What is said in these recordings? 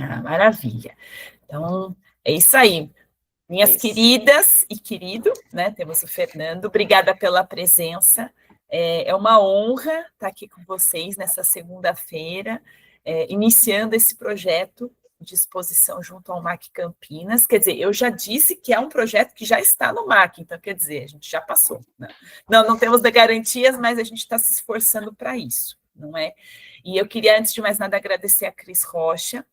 Ah, maravilha. Então, é isso aí. Minhas Isso. queridas e querido, né? Temos o Fernando. Obrigada pela presença. É uma honra estar aqui com vocês nessa segunda-feira, iniciando esse projeto de exposição junto ao MAC Campinas. Quer dizer, eu já disse que é um projeto que já está no MAC, então quer dizer, a gente já passou. Né? Não temos garantias, mas a gente está se esforçando para isso, não é? E eu queria, antes de mais nada, agradecer a Cris Rocha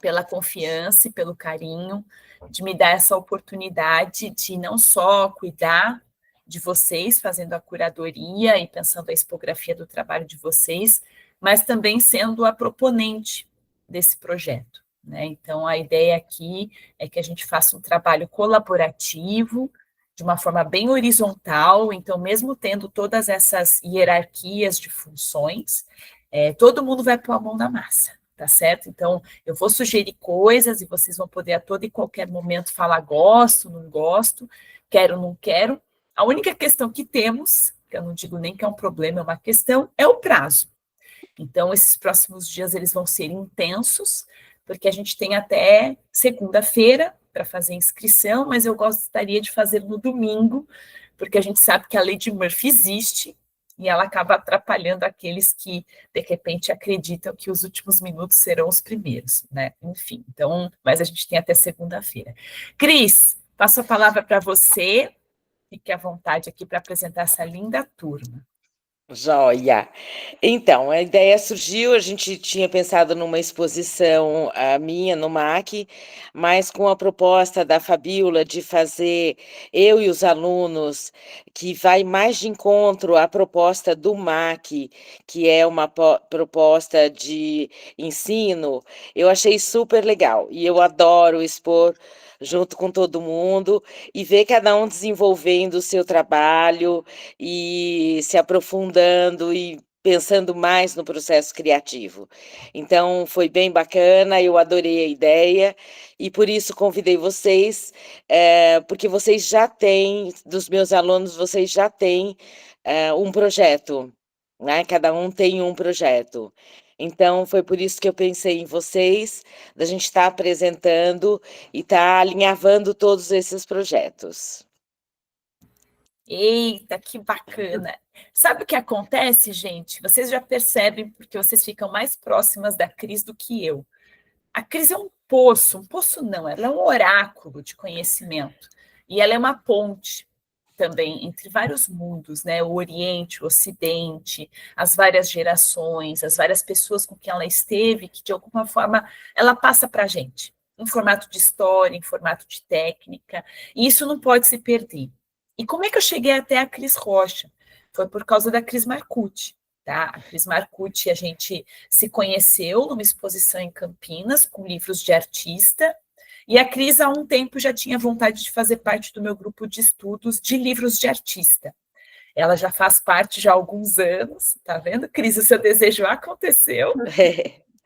pela confiança e pelo carinho de me dar essa oportunidade de não só cuidar de vocês, fazendo a curadoria e pensando a expografia do trabalho de vocês, mas também sendo a proponente desse projeto. Né? Então, a ideia aqui é que a gente faça um trabalho colaborativo, de uma forma bem horizontal, então, mesmo tendo todas essas hierarquias de funções, todo mundo vai pôr a mão na massa. Tá certo? Então, eu vou sugerir coisas e vocês vão poder a todo e qualquer momento falar gosto, não gosto, quero, não quero. A única questão que temos, que eu não digo nem que é um problema, é uma questão, é o prazo. Então, esses próximos dias eles vão ser intensos, porque a gente tem até segunda-feira para fazer inscrição, mas eu gostaria de fazer no domingo, porque a gente sabe que a lei de Murphy existe, e ela acaba atrapalhando aqueles que, de repente, acreditam que os últimos minutos serão os primeiros, né? Enfim, então, mas a gente tem até segunda-feira. Cris, passo a palavra para você, fique à vontade aqui para apresentar essa linda turma. Joia! Então, a ideia surgiu, a gente tinha pensado numa exposição minha no MAC, mas com a proposta da Fabiola de fazer eu e os alunos, que vai mais de encontro à proposta do MAC, que é uma proposta de ensino, eu achei super legal, e eu adoro expor junto com todo mundo, e ver cada um desenvolvendo o seu trabalho, e se aprofundando e pensando mais no processo criativo. Então, foi bem bacana, eu adorei a ideia, e por isso convidei vocês, porque vocês já têm, dos meus alunos, vocês já têm um projeto, né? Cada um tem um projeto. Então, foi por isso que eu pensei em vocês, da gente estar apresentando e estar alinhavando todos esses projetos. Eita, que bacana! Sabe o que acontece, gente? Vocês já percebem, porque vocês ficam mais próximas da Cris do que eu. A Cris é um poço não, ela é um oráculo de conhecimento. E ela é uma ponte também entre vários mundos, né? O Oriente, o Ocidente, as várias gerações, as várias pessoas com quem ela esteve, que de alguma forma ela passa para a gente, em formato de história, em formato de técnica, e isso não pode se perder. E como é que eu cheguei até a Cris Rocha? Foi por causa da Cris Marcucci. Tá? A Cris Marcucci, a gente se conheceu numa exposição em Campinas, com livros de artista, e a Cris, há um tempo, já tinha vontade de fazer parte do meu grupo de estudos de livros de artista. Ela já faz parte já há alguns anos, tá vendo, Cris? O seu desejo aconteceu.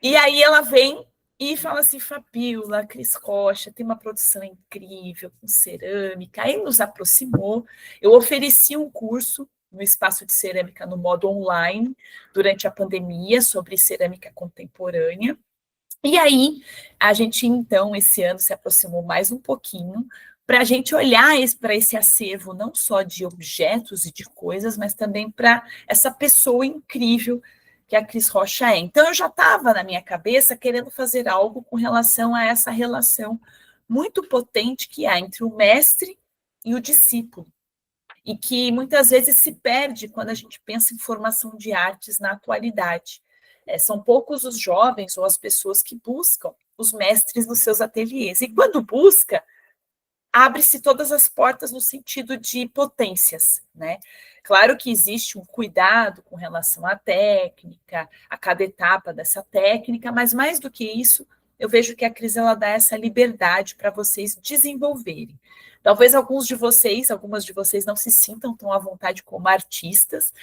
E aí ela vem e fala assim, Fabiola, Cris Rocha, tem uma produção incrível com cerâmica. Aí nos aproximou, eu ofereci um curso no espaço de cerâmica no modo online, durante a pandemia, sobre cerâmica contemporânea. E aí, a gente, então, esse ano se aproximou mais um pouquinho para a gente olhar para esse acervo, não só de objetos e de coisas, mas também para essa pessoa incrível que a Cris Rocha é. Então, eu já estava na minha cabeça querendo fazer algo com relação a essa relação muito potente que há entre o mestre e o discípulo, e que muitas vezes se perde quando a gente pensa em formação de artes na atualidade. São poucos os jovens ou as pessoas que buscam os mestres nos seus ateliês. E quando busca, abre-se todas as portas no sentido de potências, né? Claro que existe um cuidado com relação à técnica, a cada etapa dessa técnica, mas mais do que isso, eu vejo que a Cris ela dá essa liberdade para vocês desenvolverem. Talvez algumas de vocês não se sintam tão à vontade como artistas,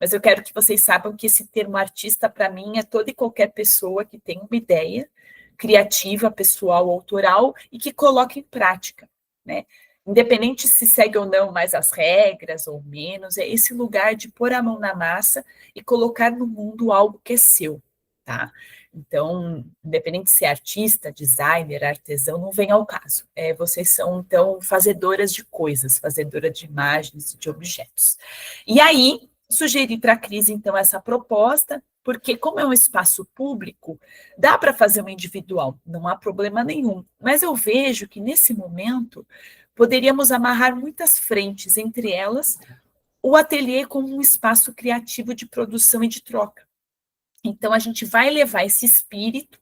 mas eu quero que vocês saibam que esse termo artista, para mim, é toda e qualquer pessoa que tem uma ideia criativa, pessoal, autoral, e que coloca em prática, né? Independente se segue ou não mais as regras ou menos, é esse lugar de pôr a mão na massa e colocar no mundo algo que é seu, tá? Então, independente de ser artista, designer, artesão, não vem ao caso. Vocês são, então, fazedoras de coisas, fazedoras de imagens, de objetos. E aí, sugeri para a Cris, então, essa proposta, porque como é um espaço público, dá para fazer uma individual, não há problema nenhum. Mas eu vejo que, nesse momento, poderíamos amarrar muitas frentes, entre elas, o ateliê como um espaço criativo de produção e de troca. Então, a gente vai levar esse espírito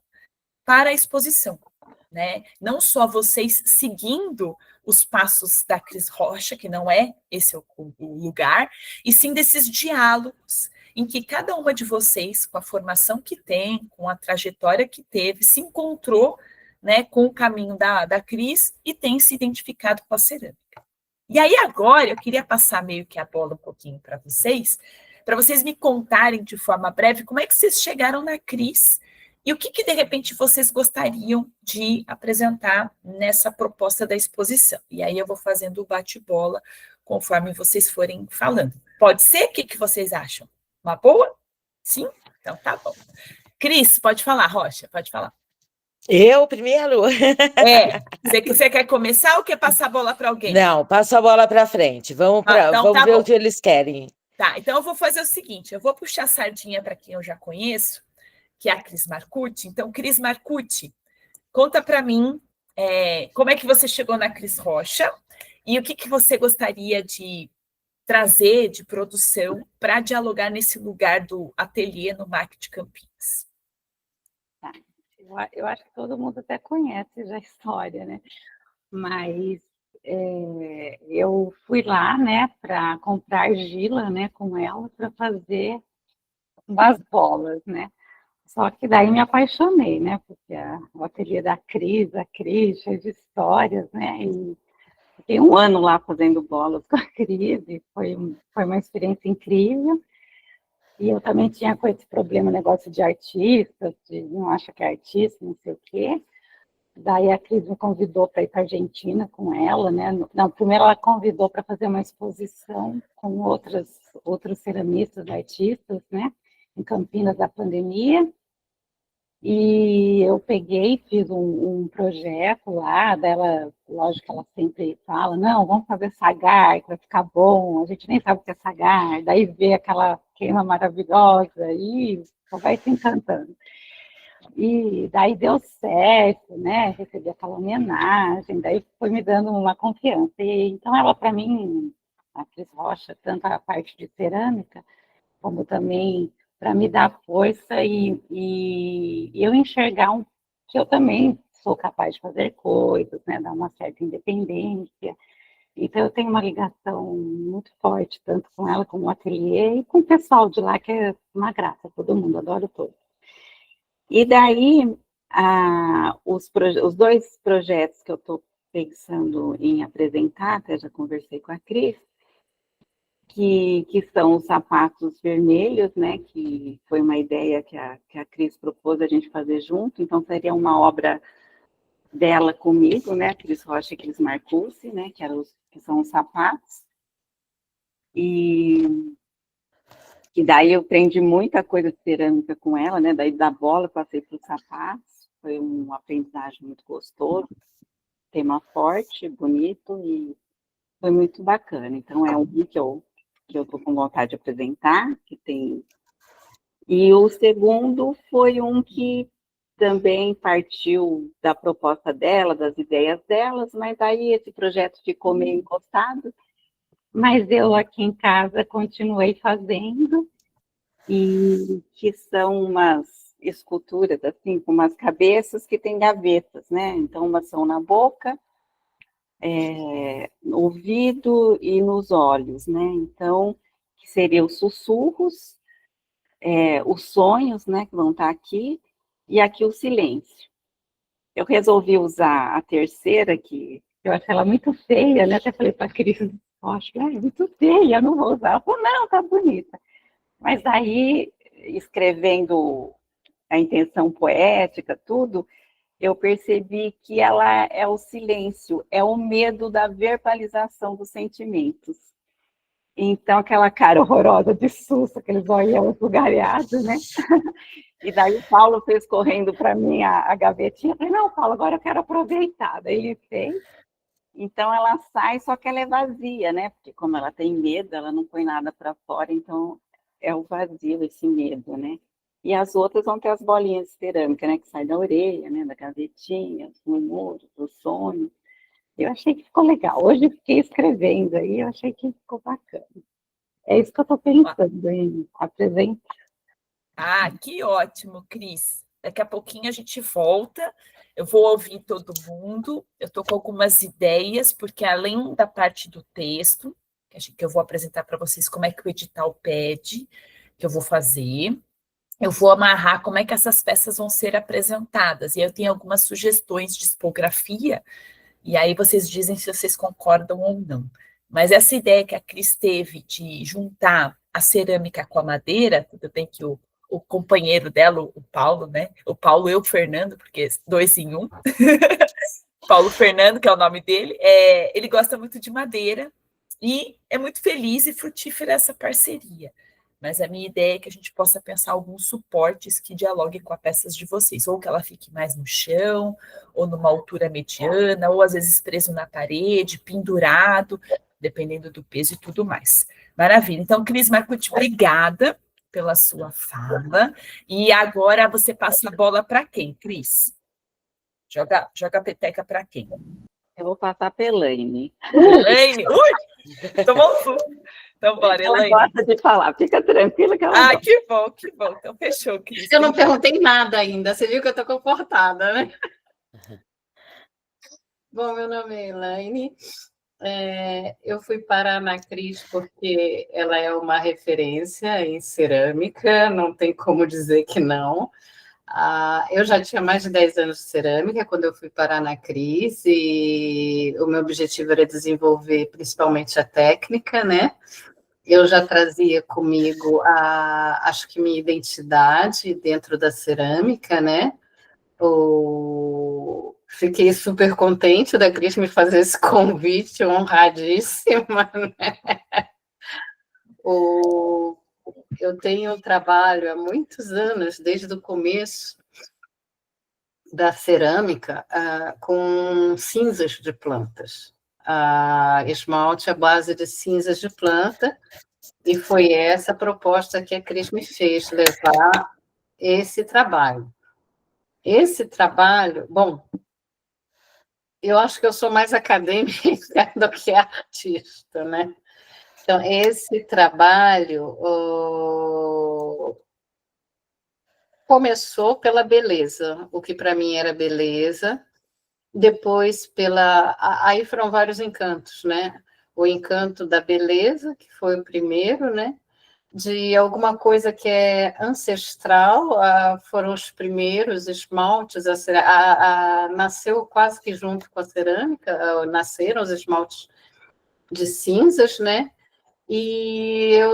para a exposição, né? Não só vocês seguindo os passos da Cris Rocha, que não é esse o lugar, e sim desses diálogos em que cada uma de vocês, com a formação que tem, com a trajetória que teve, se encontrou, né, com o caminho da Cris e tem se identificado com a cerâmica. E aí agora eu queria passar meio que a bola um pouquinho para vocês me contarem de forma breve como é que vocês chegaram na Cris e o que de repente vocês gostariam de apresentar nessa proposta da exposição. E aí eu vou fazendo o bate-bola conforme vocês forem falando. Pode ser? O que vocês acham? Uma boa? Sim? Então tá bom. Cris, pode falar, Rocha, pode falar. Eu primeiro? Você quer começar ou quer passar a bola para alguém? Não, passa a bola para frente. Vamos ver o que eles querem. Tá, então eu vou fazer o seguinte, eu vou puxar a sardinha para quem eu já conheço, que é a Cris Marcucci. Então, Cris Marcucci, conta para mim como é que você chegou na Cris Rocha e o que você gostaria de trazer de produção para dialogar nesse lugar do ateliê no MAC de Campinas. Tá. Eu acho que todo mundo até conhece já a história, né? Mas eu fui lá, né, para comprar argila, né, com ela para fazer umas bolas, né? Só que daí me apaixonei, né? Porque o ateliê da Cris, cheio de histórias, né? E fiquei 1 ano lá fazendo bolas com a Cris e foi uma experiência incrível. E eu também tinha com esse problema, negócio de artista, de não acha que é artista, não sei o quê. Daí a Cris me convidou para ir para a Argentina com ela, né? Não, primeiro ela convidou para fazer uma exposição com outros ceramistas, artistas, né? Em Campinas da pandemia. E eu peguei, fiz um projeto lá, dela, lógico que ela sempre fala, não, vamos fazer sagar, que vai ficar bom, a gente nem sabe o que é sagar, daí vê aquela queima maravilhosa e só vai se encantando. E daí deu certo, né, recebi aquela homenagem, daí foi me dando uma confiança. E, então ela, para mim, a Cris Rocha, tanto a parte de cerâmica, como também para me dar força e eu enxergar que eu também sou capaz de fazer coisas, né, dar uma certa independência. Então, eu tenho uma ligação muito forte, tanto com ela como o ateliê, e com o pessoal de lá, que é uma graça, todo mundo, adoro todos. E daí, os 2 projetos que eu estou pensando em apresentar, até já conversei com a Cris, que são os sapatos vermelhos, né, que foi uma ideia que a Cris propôs a gente fazer junto, então seria uma obra dela comigo, né, Cris Rocha e Cris Marcucci, né, que são os sapatos, e daí eu aprendi muita coisa de cerâmica com ela, né, daí da bola passei para os sapatos, foi uma aprendizagem muito gostoso, tema forte, bonito, e foi muito bacana, então é um que eu estou com vontade de apresentar, que tem... E o segundo foi um que também partiu da proposta dela, das ideias delas, mas aí esse projeto ficou meio encostado, mas eu aqui em casa continuei fazendo, e que são umas esculturas, assim, com umas cabeças que têm gavetas, né? Então, umas são na boca, no ouvido e nos olhos, né? Então, que seriam os sussurros, os sonhos, né, que vão estar aqui, e aqui o silêncio. Eu resolvi usar a terceira, que eu acho ela muito feia, né? Até falei para a Cris, acho que é muito feia, não vou usar. Ela falou, não, tá bonita. Mas aí, escrevendo a intenção poética, tudo, eu percebi que ela é o silêncio, é o medo da verbalização dos sentimentos. Então, aquela cara horrorosa de susto, aqueles olhos lugareados, né? E daí o Paulo fez correndo para mim a gavetinha. Eu falei, não, Paulo, agora eu quero aproveitar. Daí ele fez. Então ela sai, só que ela é vazia, né? Porque como ela tem medo, ela não põe nada para fora, então é o vazio, esse medo, né? E as outras vão ter as bolinhas de cerâmica, né? Que sai da orelha, né? Da gavetinha, dos murmúrios, do sonho. Eu achei que ficou legal. Hoje eu fiquei escrevendo aí, eu achei que ficou bacana. É isso que eu estou pensando em apresentar. Ah, que ótimo, Cris. Daqui a pouquinho a gente volta. Eu vou ouvir todo mundo. Eu estou com algumas ideias, porque além da parte do texto, que eu vou apresentar para vocês como é que o edital pede, que eu vou fazer, eu vou amarrar como é que essas peças vão ser apresentadas. E eu tenho algumas sugestões de tipografia, e aí vocês dizem se vocês concordam ou não. Mas essa ideia que a Cris teve de juntar a cerâmica com a madeira, tudo bem que o companheiro dela, o Paulo, né? O Paulo e o Fernando, porque 2 em 1. Paulo Fernando, que é o nome dele, ele gosta muito de madeira e é muito feliz e frutífera essa parceria. Mas a minha ideia é que a gente possa pensar alguns suportes que dialoguem com as peças de vocês, ou que ela fique mais no chão, ou numa altura mediana, ou às vezes preso na parede, pendurado, dependendo do peso e tudo mais. Maravilha. Então, Cris Marcucci, obrigada pela sua fala. E agora você passa a bola para quem, Cris? Joga a peteca para quem? Eu vou passar para a Elaine. Elaine? Ui! Tomou um susto. Então, bora, Elaine. Ela gosta de falar, fica tranquila que ela gosta. Que bom, que bom. Então, fechou, Cris. Eu não perguntei nada ainda, você viu que eu estou comportada, né? Bom, meu nome é Elaine. Eu fui parar na Cris porque ela é uma referência em cerâmica, não tem como dizer que não. Eu já tinha mais de 10 anos de cerâmica quando eu fui parar na Cris, e o meu objetivo era desenvolver principalmente a técnica, né? Eu já trazia comigo acho que minha identidade dentro da cerâmica, né? Fiquei super contente da Cris me fazer esse convite, honradíssima, né? Eu tenho trabalho há muitos anos, desde o começo da cerâmica, com cinzas de plantas. Esmalte à base de cinzas de planta, e foi essa proposta que a Cris me fez, levar esse trabalho. Esse trabalho, bom, eu acho que eu sou mais acadêmica do que artista, né? Então, esse trabalho começou pela beleza, o que para mim era beleza, depois aí foram vários encantos, né? O encanto da beleza, que foi o primeiro, né? De alguma coisa que é ancestral, foram os primeiros esmaltes, nasceu quase que junto com a cerâmica, nasceram os esmaltes de cinzas, né? E eu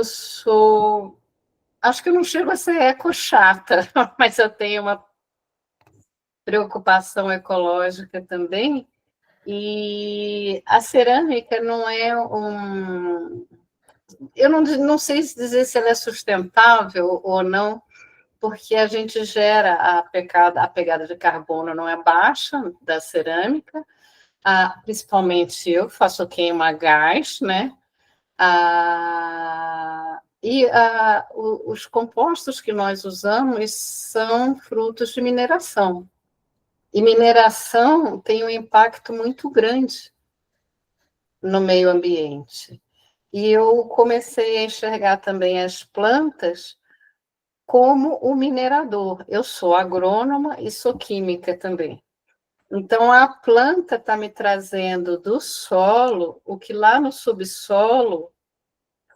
acho que eu não chego a ser eco-chata, mas eu tenho uma preocupação ecológica também, e a cerâmica não é eu não sei dizer se ela é sustentável ou não, porque a gente gera a pegada de carbono não é baixa da cerâmica, principalmente eu faço queima a gás, né? Os compostos que nós usamos são frutos de mineração. E mineração tem um impacto muito grande no meio ambiente. E eu comecei a enxergar também as plantas como o minerador. Eu sou agrônoma e sou química também. Então, a planta está me trazendo do solo o que lá no subsolo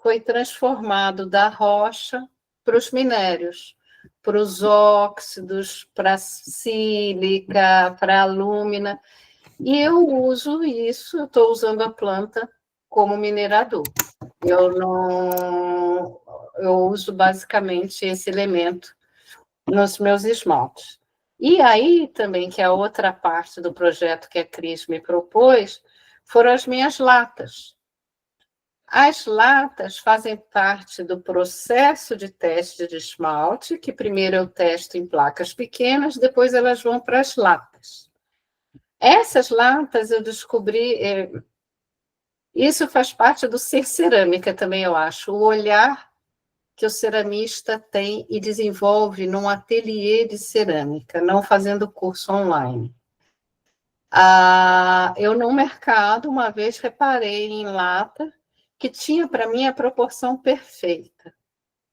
foi transformado da rocha para os minérios, para os óxidos, para a sílica, para a alúmina. E eu uso isso, eu estou usando a planta como minerador. Eu uso basicamente esse elemento nos meus esmaltes. E aí também, que é a outra parte do projeto que a Cris me propôs, foram as minhas latas. As latas fazem parte do processo de teste de esmalte, que primeiro eu testo em placas pequenas, depois elas vão para as latas. Essas latas eu descobri, isso faz parte do ser cerâmica também, eu acho, o olhar que o ceramista tem e desenvolve num ateliê de cerâmica, não fazendo curso online. Eu, no mercado, uma vez reparei em lata que tinha, para mim, a proporção perfeita.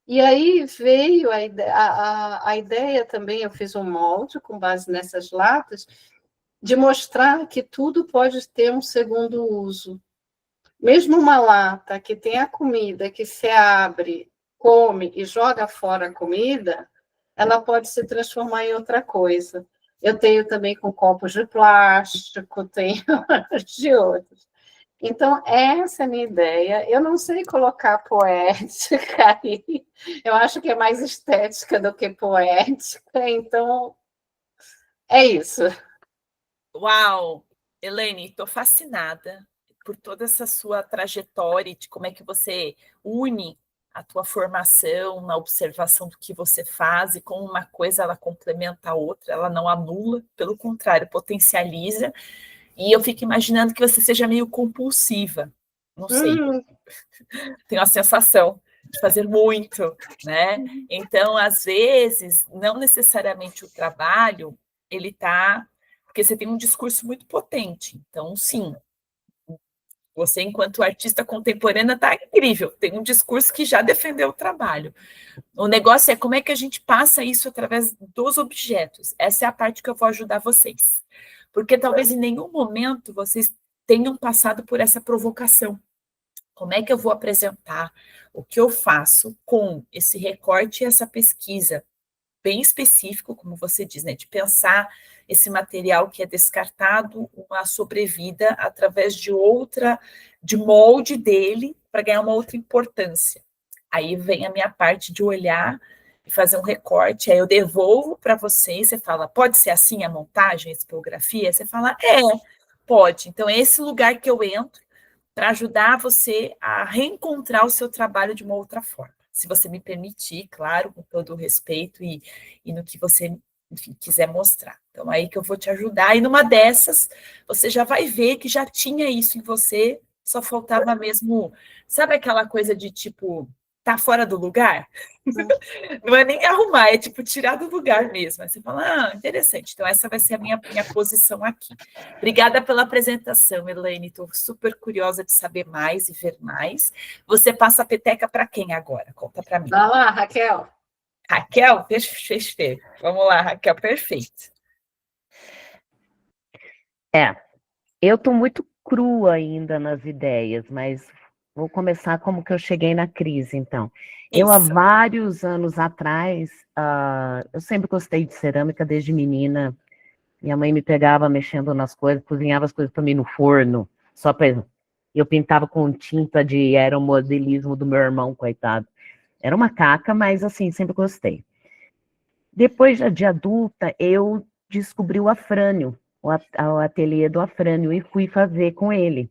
E aí veio a ideia também, eu fiz um molde com base nessas latas, de mostrar que tudo pode ter um segundo uso. Mesmo uma lata que tem a comida, que se abre, come e joga fora a comida, ela pode se transformar em outra coisa. Eu tenho também com copos de plástico, tenho de outros. Então, essa é a minha ideia. Eu não sei colocar poética aí. Eu acho que é mais estética do que poética. Então, é isso. Uau! Elaine, estou fascinada por toda essa sua trajetória, de como é que você une a tua formação na observação do que você faz, e como uma coisa ela complementa a outra, ela não anula, pelo contrário, potencializa. E eu fico imaginando que você seja meio compulsiva, não sei, tenho a sensação de fazer muito, né? Então, às vezes, não necessariamente o trabalho, ele está... Porque você tem um discurso muito potente. Então, sim, você, enquanto artista contemporânea, está incrível. Tem um discurso que já defendeu o trabalho. O negócio é como é que a gente passa isso através dos objetos. Essa é a parte que eu vou ajudar vocês. Porque talvez em nenhum momento vocês tenham passado por essa provocação. Como é que eu vou apresentar o que eu faço com esse recorte e essa pesquisa bem específico, como você diz, né, de pensar esse material que é descartado, uma sobrevida através de molde dele, para ganhar uma outra importância. Aí vem a minha parte de olhar e fazer um recorte, aí eu devolvo para você, e você fala, pode ser assim a montagem, a tipografia? Você fala, pode. Então, é esse lugar que eu entro para ajudar você a reencontrar o seu trabalho de uma outra forma. Se você me permitir, claro, com todo o respeito e no que você, enfim, quiser mostrar. Então, aí que eu vou te ajudar. E numa dessas, você já vai ver que já tinha isso em você, só faltava mesmo... Sabe aquela coisa de, tipo, tá fora do lugar? Não é nem arrumar, é tipo tirar do lugar mesmo. Aí você fala, interessante. Então, essa vai ser a minha posição aqui. Obrigada pela apresentação, Elaine. Estou super curiosa de saber mais e ver mais. Você passa a peteca para quem agora? Conta para mim. Vai lá, Raquel. Raquel? Perfeito. Vamos lá, Raquel, perfeito. Eu estou muito crua ainda nas ideias, mas vou começar como que eu cheguei na crise, então. Eu, há vários anos atrás, eu sempre gostei de cerâmica desde menina. Minha mãe me pegava mexendo nas coisas, cozinhava as coisas para mim no forno, só para... Eu pintava com tinta era o modelismo do meu irmão, coitado. Era uma caca, mas assim, sempre gostei. Depois, de adulta, eu descobri o Afrânio, o ateliê do Afrânio, e fui fazer com ele.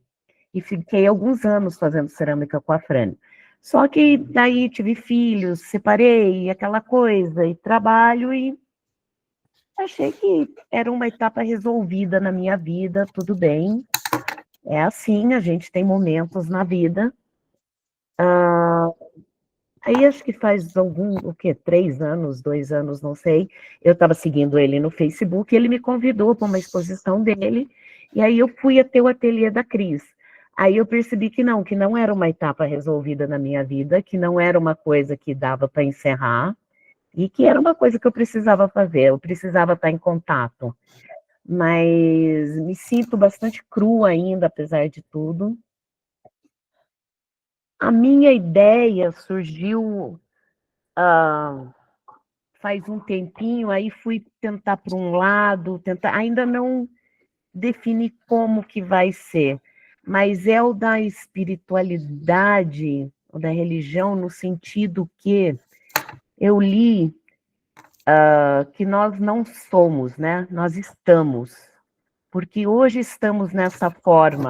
E fiquei alguns anos fazendo cerâmica com o Afrânio. Só que daí tive filhos, separei, aquela coisa, e trabalho, e achei que era uma etapa resolvida na minha vida, tudo bem. É assim, a gente tem momentos na vida. Aí acho que faz 3 anos, 2 anos, não sei, eu estava seguindo ele no Facebook, e ele me convidou para uma exposição dele, e aí eu fui até o ateliê da Cris. Aí eu percebi que não era uma etapa resolvida na minha vida, que não era uma coisa que dava para encerrar, e que era uma coisa que eu precisava fazer, eu precisava estar em contato. Mas me sinto bastante crua ainda, apesar de tudo. A minha ideia surgiu faz um tempinho, aí fui tentar por um lado, ainda não defini como que vai ser, mas é o da espiritualidade, o da religião, no sentido que eu li que nós não somos, né? Nós estamos, porque hoje estamos nessa forma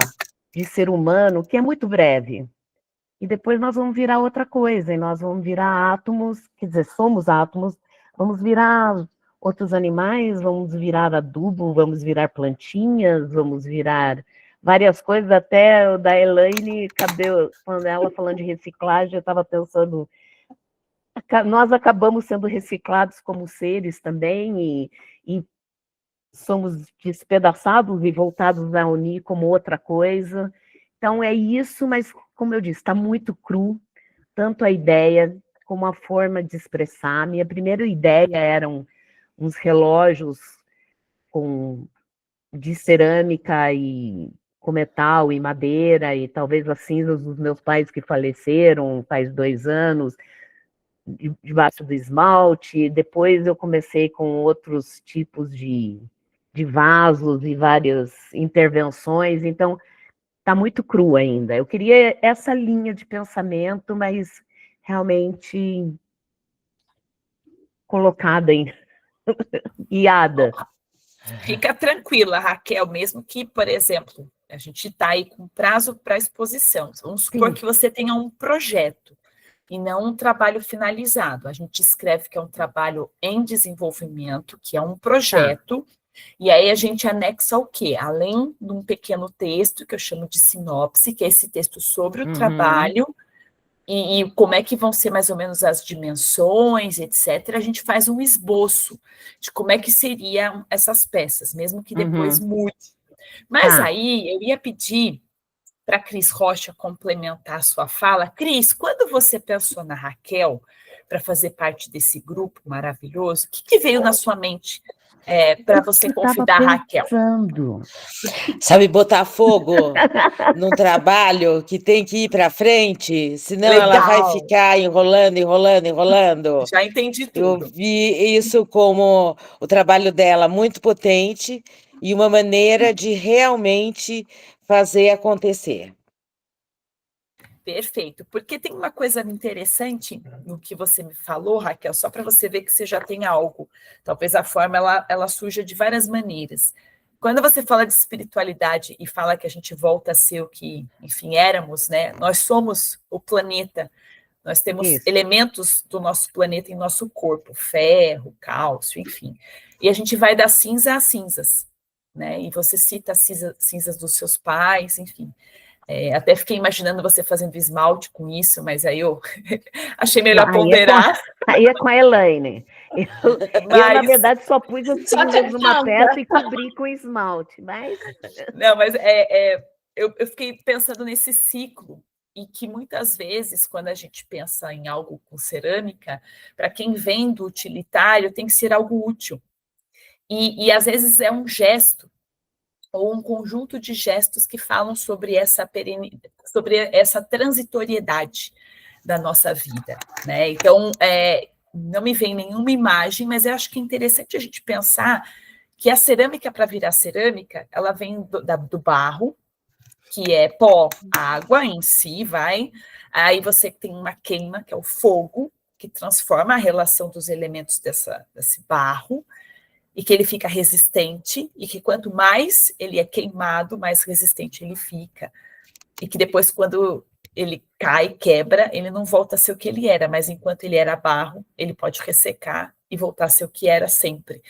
de ser humano que é muito breve. e depois nós vamos virar outra coisa, e nós vamos virar átomos, quer dizer, somos átomos, vamos virar outros animais, vamos virar adubo, vamos virar plantinhas, vamos virar várias coisas, até o da Elaine, quando ela falando de reciclagem, eu estava pensando, nós acabamos sendo reciclados como seres também, e somos despedaçados e voltados a unir como outra coisa. Então é isso, mas como eu disse, está muito cru, tanto a ideia como a forma de expressar. Minha primeira ideia eram uns relógios de cerâmica e com metal e madeira, e talvez as cinzas dos meus pais que faleceram faz 2 anos, debaixo do esmalte. Depois eu comecei com outros tipos de vasos e várias intervenções, então está muito cru ainda. Eu queria essa linha de pensamento, mas realmente colocada em guiada. Fica tranquila, Raquel, mesmo que, por exemplo, a gente está aí com prazo para exposição. Vamos supor Sim. que você tenha um projeto e não um trabalho finalizado. A gente escreve que é um trabalho em desenvolvimento, que é um projeto, e aí a gente anexa o quê? Além de um pequeno texto, que eu chamo de sinopse, que é esse texto sobre o trabalho, e como é que vão ser mais ou menos as dimensões, etc., a gente faz um esboço de como é que seriam essas peças, mesmo que depois mude. Mas aí eu ia pedir para a Cris Rocha complementar a sua fala. Cris, quando você pensou na Raquel para fazer parte desse grupo maravilhoso, o que veio na sua mente para você convidar a Raquel? Sabe, botar fogo num trabalho que tem que ir para frente, senão ela vai ficar enrolando, enrolando, enrolando. Já entendi tudo. Eu vi isso como o trabalho dela muito potente e uma maneira de realmente fazer acontecer. Perfeito, porque tem uma coisa interessante no que você me falou, Raquel, só para você ver que você já tem algo. Talvez a forma ela surja de várias maneiras. Quando você fala de espiritualidade e fala que a gente volta a ser o que, enfim, éramos, né? Nós somos o planeta, nós temos elementos do nosso planeta em nosso corpo, ferro, cálcio, enfim. E a gente vai da cinza às cinzas, né? E você cita as cinzas dos seus pais, enfim. Até fiquei imaginando você fazendo esmalte com isso, mas aí eu achei melhor ponderar. Aí é com a Elaine. Eu, na verdade, só pus as cinzas numa peça e cobri com esmalte. Não, mas eu fiquei pensando nesse ciclo, e que muitas vezes, quando a gente pensa em algo com cerâmica, para quem vem do utilitário, tem que ser algo útil. E às vezes é um gesto, ou um conjunto de gestos que falam sobre essa transitoriedade da nossa vida, né? Então, não me vem nenhuma imagem, mas eu acho que é interessante a gente pensar que a cerâmica, para virar cerâmica, ela vem do barro, que é pó, água em si, aí você tem uma queima, que é o fogo, que transforma a relação dos elementos desse barro, e que ele fica resistente, e que quanto mais ele é queimado, mais resistente ele fica. E que depois, quando ele cai, quebra, ele não volta a ser o que ele era, mas enquanto ele era barro, ele pode ressecar e voltar a ser o que era sempre.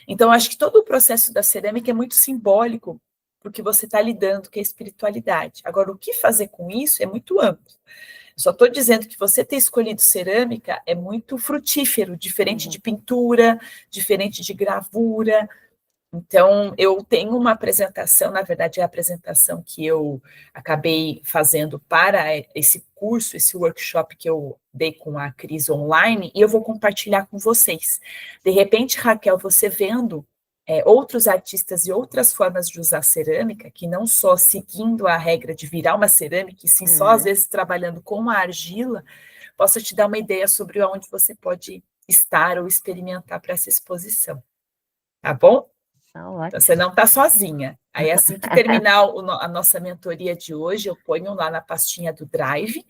Então, acho que todo o processo da cerâmica é muito simbólico, porque você está lidando com a espiritualidade. Agora, o que fazer com isso é muito amplo. Só estou dizendo que você ter escolhido cerâmica é muito frutífero, diferente de pintura, diferente de gravura. Então, eu tenho uma apresentação, na verdade, é a apresentação que eu acabei fazendo para esse curso, esse workshop que eu dei com a Cris online, e eu vou compartilhar com vocês. De repente, Raquel, você vendo outros artistas e outras formas de usar cerâmica, que não só seguindo a regra de virar uma cerâmica, e sim só, às vezes, trabalhando com a argila, posso te dar uma ideia sobre onde você pode estar ou experimentar para essa exposição. Tá bom? Então, você não está sozinha. Aí, assim que terminar a nossa mentoria de hoje, eu ponho lá na pastinha do Drive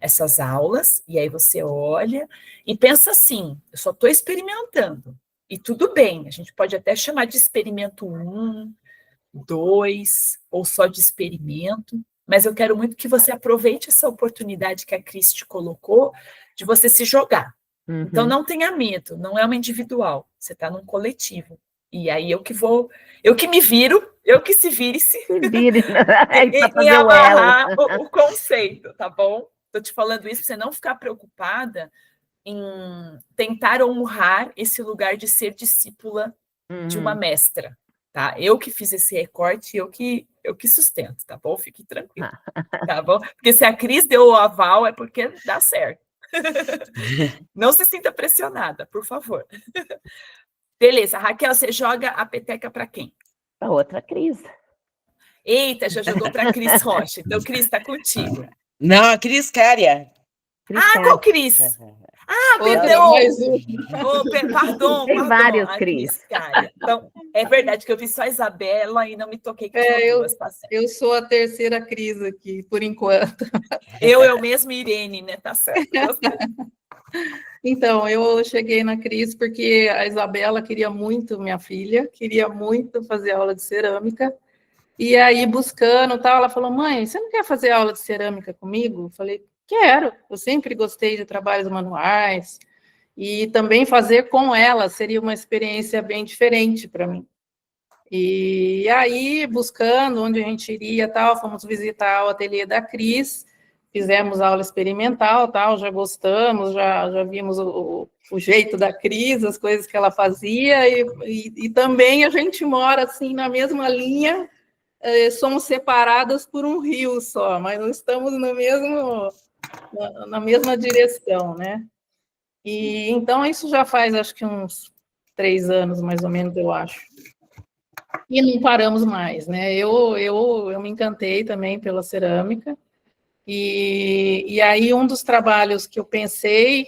essas aulas, e aí você olha e pensa assim, eu só estou experimentando. E tudo bem, a gente pode até chamar de experimento 1, 2, ou só de experimento, mas eu quero muito que você aproveite essa oportunidade que a Cris te colocou de você se jogar. Então, não tenha medo, não é uma individual, você está num coletivo. E aí eu que me viro, eu que se vire-se em amarrar o conceito, tá bom? Estou te falando isso para você não ficar preocupada em tentar honrar esse lugar de ser discípula de uma mestra, tá? Eu que fiz esse recorte, eu que sustento, tá bom? Fique tranquilo, tá bom? Porque se a Cris deu o aval, é porque dá certo. Não se sinta pressionada, por favor. Beleza, Raquel, você joga a peteca para quem? A outra Cris. Eita, já jogou para Cris Rocha. Então, Cris, está contigo. Não, a Cris Cária. Qual Cris? Perdão. Perdão. Tem vários Cris. Então, é verdade que eu vi só a Isabela e não me toquei que tinha duas, tá certo. Eu sou a terceira Cris aqui, por enquanto. Eu mesmo Irene, né? Tá certo. Então, eu cheguei na Cris porque a Isabela queria muito, minha filha, queria muito fazer aula de cerâmica. E aí, buscando, tal, ela falou, mãe, você não quer fazer aula de cerâmica comigo? Eu falei, quero. Eu sempre gostei de trabalhos manuais. E também fazer com ela seria uma experiência bem diferente para mim. E aí, buscando onde a gente iria, tal, fomos visitar o ateliê da Cris, fizemos aula experimental, tal, já gostamos, já vimos o jeito da Cris, as coisas que ela fazia, e também a gente mora, assim, na mesma linha, somos separadas por um rio só, mas não estamos na mesma direção, né? E então isso já faz, acho que uns 3 anos, mais ou menos, eu acho. E não paramos mais, né? Eu me encantei também pela cerâmica, e aí um dos trabalhos que eu pensei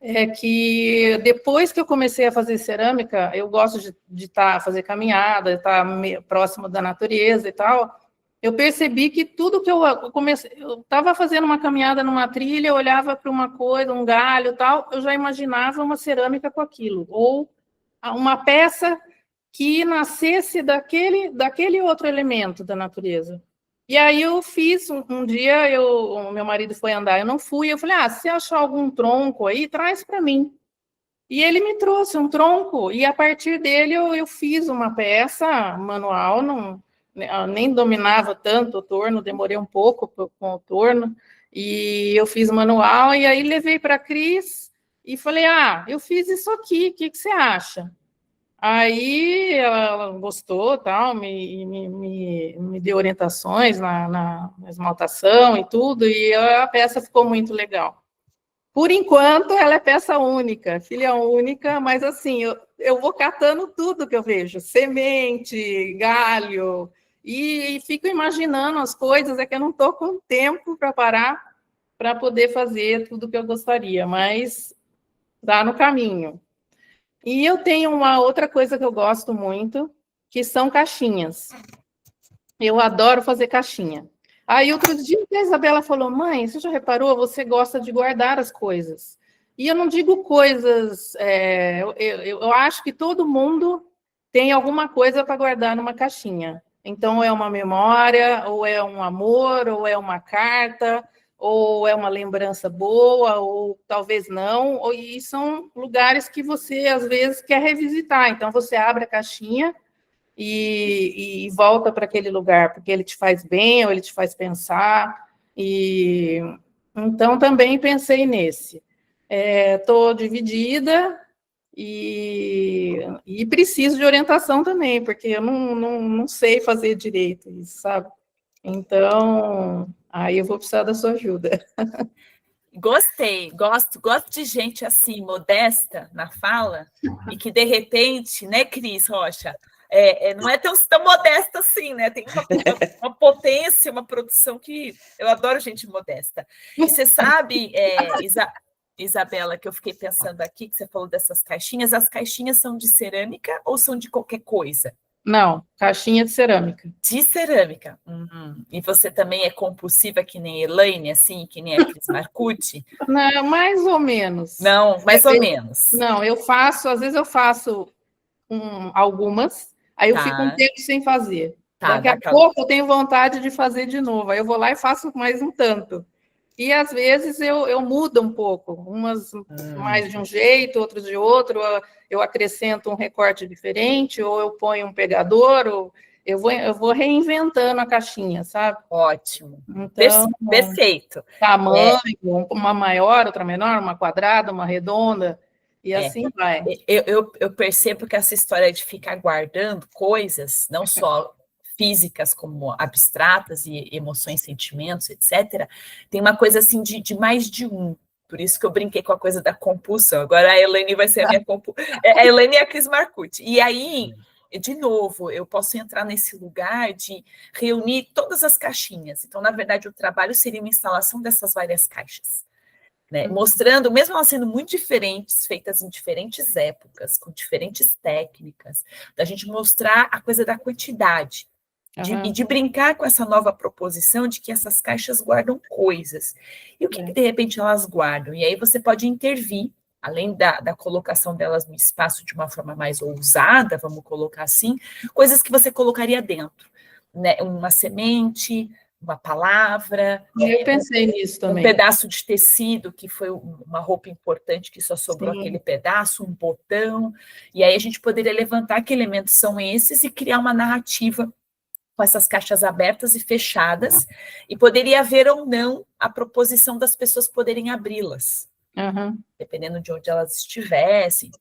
é que depois que eu comecei a fazer cerâmica, eu gosto de fazer caminhada, estar próximo da natureza e tal, eu percebi que tudo que eu estava fazendo uma caminhada numa trilha, eu olhava para uma coisa, um galho e tal, eu já imaginava uma cerâmica com aquilo, ou uma peça que nascesse daquele outro elemento da natureza. E aí eu fiz, um dia, o meu marido foi andar, eu não fui, eu falei, se achar algum tronco aí, traz para mim. E ele me trouxe um tronco, e a partir dele eu fiz uma peça manual, nem dominava tanto o torno, demorei um pouco com o torno, e eu fiz manual, e aí levei para a Cris, e falei, eu fiz isso aqui, o que você acha? Aí ela gostou, tal, me deu orientações na esmaltação e tudo, e a peça ficou muito legal. Por enquanto, ela é peça única, filha única, mas assim, eu vou catando tudo que eu vejo, semente, galho, e fico imaginando as coisas, é que eu não estou com tempo para parar para poder fazer tudo que eu gostaria, mas está no caminho. E eu tenho uma outra coisa que eu gosto muito, que são caixinhas. Eu adoro fazer caixinha. Aí, outro dia, a Isabela falou, mãe, você já reparou? Você gosta de guardar as coisas. E eu não digo coisas... eu acho que todo mundo tem alguma coisa para guardar numa caixinha. Então, é uma memória, ou é um amor, ou é uma carta, ou é uma lembrança boa, ou talvez não, e são lugares que você, às vezes, quer revisitar. Então, você abre a caixinha e volta para aquele lugar, porque ele te faz bem, ou ele te faz pensar, e então também pensei nesse. Estou dividida e preciso de orientação também, porque eu não sei fazer direito isso, sabe? Então, aí eu vou precisar da sua ajuda. Gostei, gosto de gente assim, modesta na fala, e que de repente, né, Cris Rocha, não é tão modesta assim, né? Tem uma potência, uma produção que eu adoro gente modesta. E você sabe, Isabela, que eu fiquei pensando aqui, que você falou dessas caixinhas, as caixinhas são de cerâmica ou são de qualquer coisa? Não, caixinha de cerâmica. De cerâmica. E você também é compulsiva que nem Elaine, assim, que nem a Cris Marcucci? Não, mais ou menos. Não, mais ou menos. Não, às vezes eu faço algumas, aí eu fico um tempo sem fazer. Tá, Daqui a pouco eu tenho vontade de fazer de novo. Aí eu vou lá e faço mais um tanto. E às vezes eu mudo um pouco, umas mais de um jeito, outras de outro, eu acrescento um recorte diferente, ou eu ponho um pegador, ou eu vou reinventando a caixinha, sabe? Ótimo. Então, Perfeito. tamanho, uma maior, outra menor, uma quadrada, uma redonda, e assim vai. Eu percebo que essa história de ficar guardando coisas, não só físicas como abstratas e emoções, sentimentos, etc., tem uma coisa assim de mais de um. Por isso que eu brinquei com a coisa da compulsão. Agora a Elaine vai ser a minha compulsão. A Elaine e a Cris Marcucci. E aí, de novo, eu posso entrar nesse lugar de reunir todas as caixinhas. Então, na verdade, o trabalho seria uma instalação dessas várias caixas. Né, mostrando, mesmo elas sendo muito diferentes, feitas em diferentes épocas, com diferentes técnicas, da gente mostrar a coisa da quantidade, e de brincar com essa nova proposição de que essas caixas guardam coisas. E o que de repente elas guardam? E aí você pode intervir, além da colocação delas no espaço de uma forma mais ousada, vamos colocar assim, coisas que você colocaria dentro. Né, uma semente, uma palavra. Eu pensei nisso também. Um pedaço de tecido, que foi uma roupa importante, que só sobrou aquele pedaço, um botão. E aí a gente poderia levantar que elementos são esses e criar uma narrativa com essas caixas abertas e fechadas, e poderia haver ou não a proposição das pessoas poderem abri-las, dependendo de onde elas estivessem,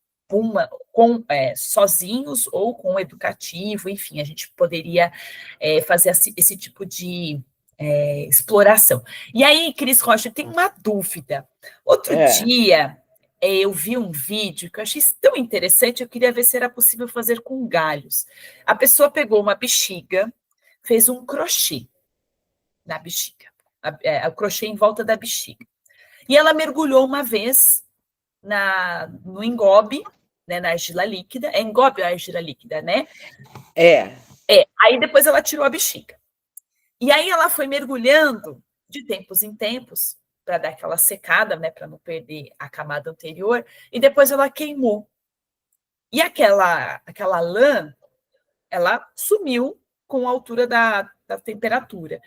sozinhos ou com o educativo, enfim, a gente poderia fazer esse tipo de exploração. E aí, Cris Rocha, tem uma dúvida. Outro dia, eu vi um vídeo que eu achei tão interessante, eu queria ver se era possível fazer com galhos. A pessoa pegou uma bexiga, fez um crochê na bexiga, o crochê em volta da bexiga. E ela mergulhou uma vez no engobe, né, na argila líquida. É engobe ou argila líquida, né? Aí depois ela tirou a bexiga. E aí ela foi mergulhando de tempos em tempos, para dar aquela secada, né, para não perder a camada anterior, e depois ela queimou. E aquela lã, ela sumiu com a altura da temperatura.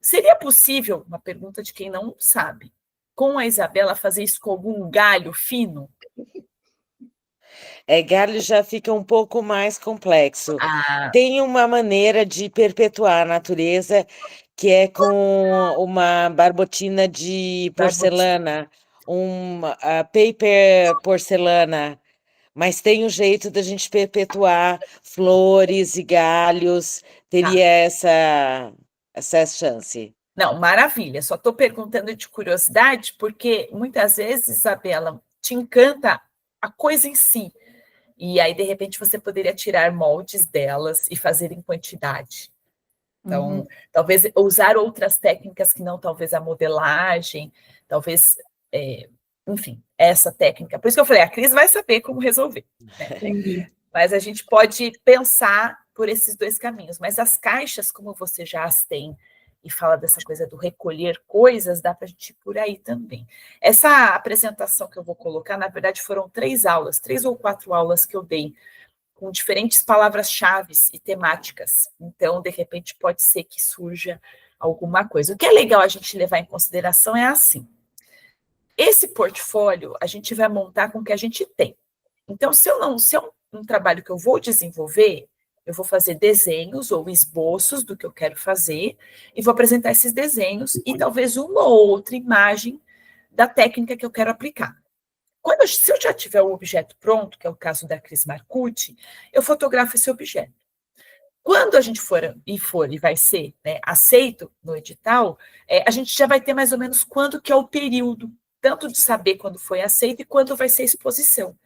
Seria possível, uma pergunta de quem não sabe, com a Isabela fazer isso com algum galho fino? Galho já fica um pouco mais complexo. Tem uma maneira de perpetuar a natureza, que é com uma barbotina de porcelana, paper porcelana, mas tem um jeito da gente perpetuar flores e galhos, teria essa chance. Não, maravilha, só estou perguntando de curiosidade, porque muitas vezes, Isabela, te encanta a coisa em si, e aí, de repente, você poderia tirar moldes delas e fazer em quantidade. Então, talvez usar outras técnicas que não, talvez a modelagem, talvez, enfim, essa técnica. Por isso que eu falei, a Cris vai saber como resolver. Né? Mas a gente pode pensar por esses dois caminhos. Mas as caixas, como você já as tem, e fala dessa coisa do recolher coisas, dá para a gente ir por aí também. Essa apresentação que eu vou colocar, na verdade, foram 3 ou 4 aulas que eu dei, com diferentes palavras-chave e temáticas. Então, de repente, pode ser que surja alguma coisa. O que é legal a gente levar em consideração é assim. Esse portfólio, a gente vai montar com o que a gente tem. Então, se é um trabalho que eu vou desenvolver, eu vou fazer desenhos ou esboços do que eu quero fazer e vou apresentar esses desenhos e talvez uma ou outra imagem da técnica que eu quero aplicar. Se eu já tiver o objeto pronto, que é o caso da Cris Marcucci, eu fotografo esse objeto. Quando a gente for e vai ser, né, aceito no edital, a gente já vai ter mais ou menos quando que é o período, tanto de saber quando foi aceito e quando vai ser a exposição.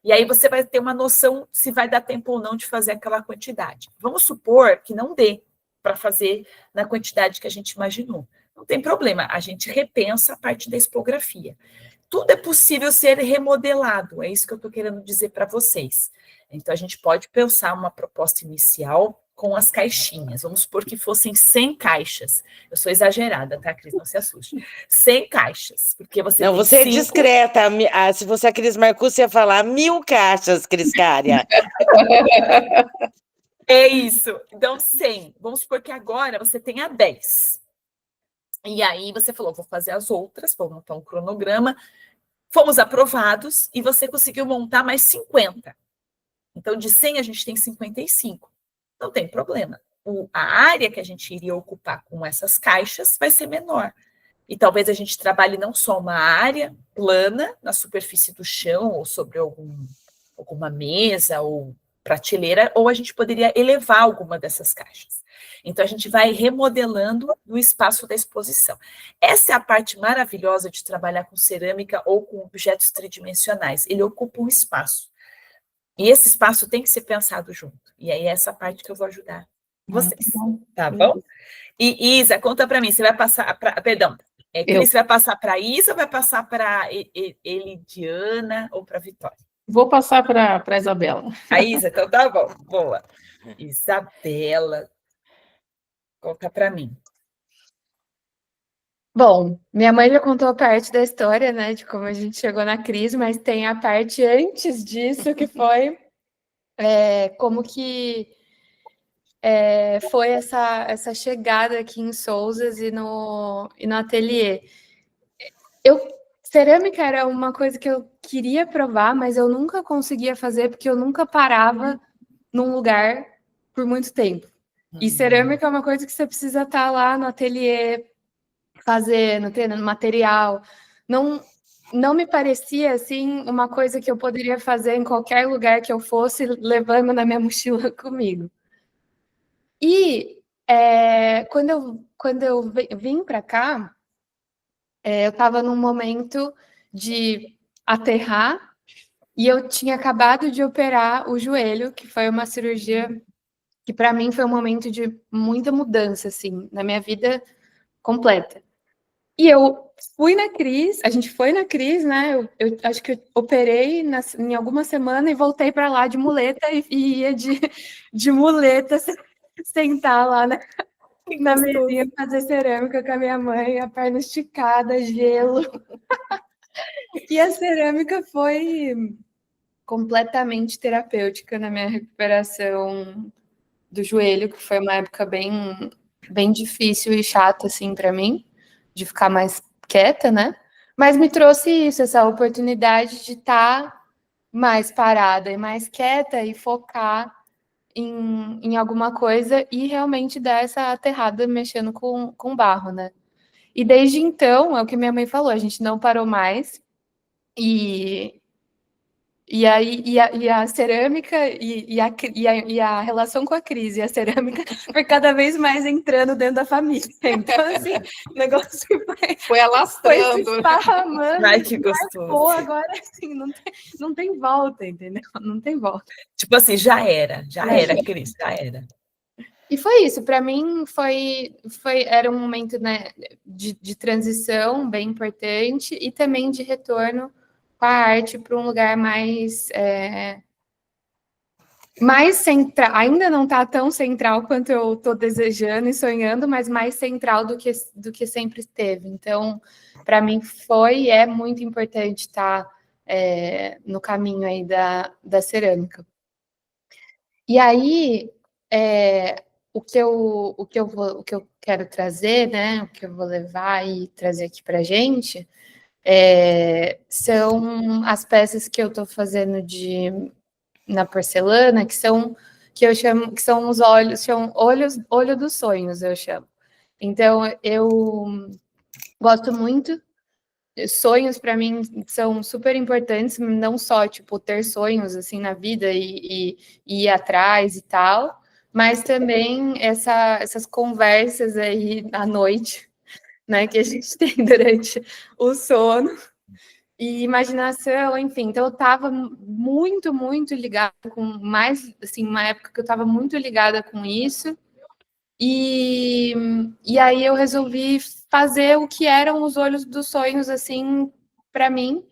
E aí você vai ter uma noção se vai dar tempo ou não de fazer aquela quantidade. Vamos supor que não dê para fazer na quantidade que a gente imaginou. Não tem problema, a gente repensa a parte da expografia. Tudo é possível ser remodelado, é isso que eu estou querendo dizer para vocês. Então, a gente pode pensar uma proposta inicial com as caixinhas. Vamos supor que fossem 100 caixas. Eu sou exagerada, tá, Cris? Não se assuste. 100 caixas, porque você não, você é discreta. Se você é a Cris Marcucci, ia falar 1000 caixas, Cris Cária. É isso. Então, 100. Vamos supor que agora você tenha 10. E aí você falou, vou fazer as outras, vou montar um cronograma. Fomos aprovados e você conseguiu montar mais 50. Então, de 100 a gente tem 55. Não tem problema. A área que a gente iria ocupar com essas caixas vai ser menor. E talvez a gente trabalhe não só uma área plana na superfície do chão ou sobre alguma mesa ou prateleira, ou a gente poderia elevar alguma dessas caixas. Então, a gente vai remodelando o espaço da exposição. Essa é a parte maravilhosa de trabalhar com cerâmica ou com objetos tridimensionais. Ele ocupa um espaço. E esse espaço tem que ser pensado junto. E aí é essa parte que eu vou ajudar vocês. Tá bom? E Isa, conta para mim, você vai passar para... Perdão, Cris, você vai passar para Isa ou vai passar para Elidiana ou para Vitória? Vou passar para a Isabela. A Isa, então tá bom. Boa. Isabela, conta para mim. Bom, minha mãe já contou a parte da história, né, de como a gente chegou na crise, mas tem a parte antes disso, que foi como que foi essa chegada aqui em Sousas e no ateliê. Cerâmica era uma coisa que eu queria provar, mas eu nunca conseguia fazer, porque eu nunca parava num lugar por muito tempo. E cerâmica é uma coisa que você precisa estar lá no ateliê, fazendo, tendo material. Não me parecia, assim, uma coisa que eu poderia fazer em qualquer lugar que eu fosse, levando na minha mochila comigo. E quando eu vim para cá, eu estava num momento de aterrar e eu tinha acabado de operar o joelho, que foi uma cirurgia que, para mim, foi um momento de muita mudança, assim, na minha vida completa. E eu fui na Cris, a gente foi na Cris, né? Eu acho que eu operei em alguma semana e voltei para lá de muleta e ia de muleta sentar lá na mesinha fazer cerâmica com a minha mãe, a perna esticada, gelo. E a cerâmica foi completamente terapêutica na minha recuperação do joelho, que foi uma época bem difícil e chata, assim, para mim, de ficar mais quieta, né? Mas me trouxe isso, essa oportunidade de estar mais parada e mais quieta e focar em alguma coisa e realmente dar essa aterrada mexendo com barro, né? E desde então, é o que minha mãe falou, a gente não parou mais. E a cerâmica e a relação com a crise e a cerâmica foi cada vez mais entrando dentro da família. Então, assim, o negócio foi alastrando. Foi esparramando. Ai, que gostoso. Pô, agora, assim, não tem volta, entendeu? Não tem volta. Tipo assim, já era, Cris, já era. E foi isso, para mim era um momento, né, de transição bem importante e também de retorno com a arte para um lugar mais central. Ainda não está tão central quanto eu estou desejando e sonhando, mas mais central do que sempre esteve. Então, para mim foi e é muito importante estar no caminho aí da cerâmica. E aí, o que eu quero trazer, né, o que eu vou levar e trazer aqui para a gente, são as peças que eu estou fazendo na porcelana, que eu chamo, que são os olho dos sonhos, eu chamo. Então, eu gosto muito. Sonhos, para mim, são super importantes, não só, tipo, ter sonhos, assim, na vida e ir atrás e tal, mas também essas conversas aí à noite, né, que a gente tem durante o sono, e imaginação, enfim. Então, eu estava muito, muito ligada com mais, assim, uma época que eu estava muito ligada com isso, e aí eu resolvi fazer o que eram os olhos dos sonhos, assim, para mim,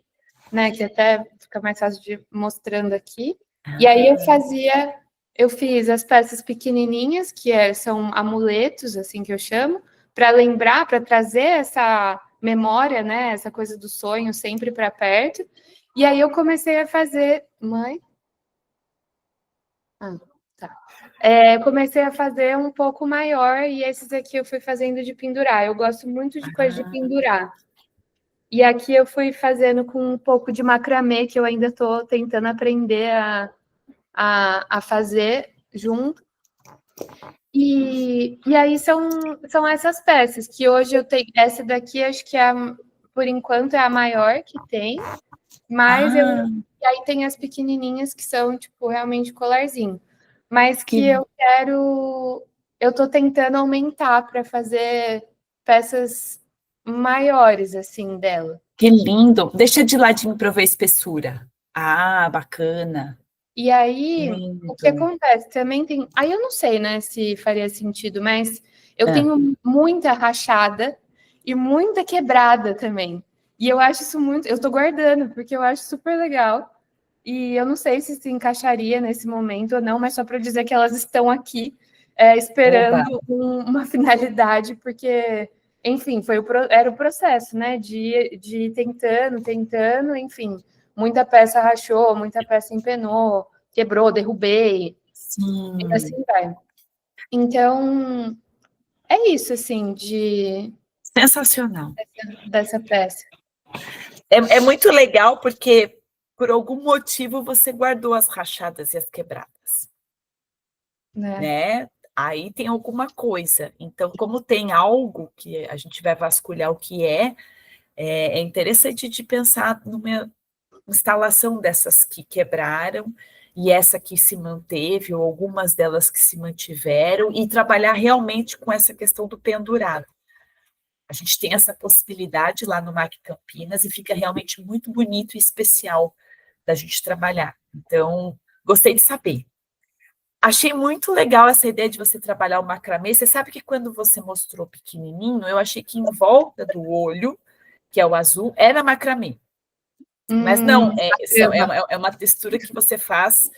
né, que até fica mais fácil de mostrando aqui. E aí eu fiz as peças pequenininhas, que são amuletos, assim que eu chamo, para lembrar, para trazer essa memória, né, essa coisa do sonho sempre para perto. E aí eu comecei a fazer... Mãe? Comecei a fazer um pouco maior e esses aqui eu fui fazendo de pendurar. Eu gosto muito de coisa de pendurar. E aqui eu fui fazendo com um pouco de macramê, que eu ainda estou tentando aprender a fazer junto. E aí são essas peças, que hoje eu tenho. Essa daqui acho que por enquanto é a maior que tem, mas e aí tem as pequenininhas que são tipo realmente colarzinho. Mas que eu estou tentando aumentar para fazer peças maiores, assim, dela. Que lindo! Deixa de ladinho para eu ver a espessura. Bacana. E aí, Lindo. o que acontece? Também tem... Aí eu não sei, né, se faria sentido, mas eu tenho muita rachada e muita quebrada também. E eu acho isso muito... Eu estou guardando, porque eu acho super legal. E eu não sei se encaixaria nesse momento ou não, mas só para dizer que elas estão aqui esperando uma finalidade, porque, enfim, era o processo, né? De ir tentando, enfim. Muita peça rachou, muita peça empenou, quebrou, derrubei. Sim. E assim vai. Então, é isso, assim, sensacional dessa peça. É muito legal porque por algum motivo você guardou as rachadas e as quebradas, né? Aí tem alguma coisa. Então, como tem algo que a gente vai vasculhar o que é interessante de pensar numa instalação dessas que quebraram e essa que se manteve, ou algumas delas que se mantiveram, e trabalhar realmente com essa questão do pendurado. A gente tem essa possibilidade lá no MAC Campinas e fica realmente muito bonito e especial da gente trabalhar. Então, gostei de saber. Achei muito legal essa ideia de você trabalhar o macramê. Você sabe que quando você mostrou pequenininho, eu achei que em volta do olho, que é o azul, era macramê. Mas não, é uma textura que você faz.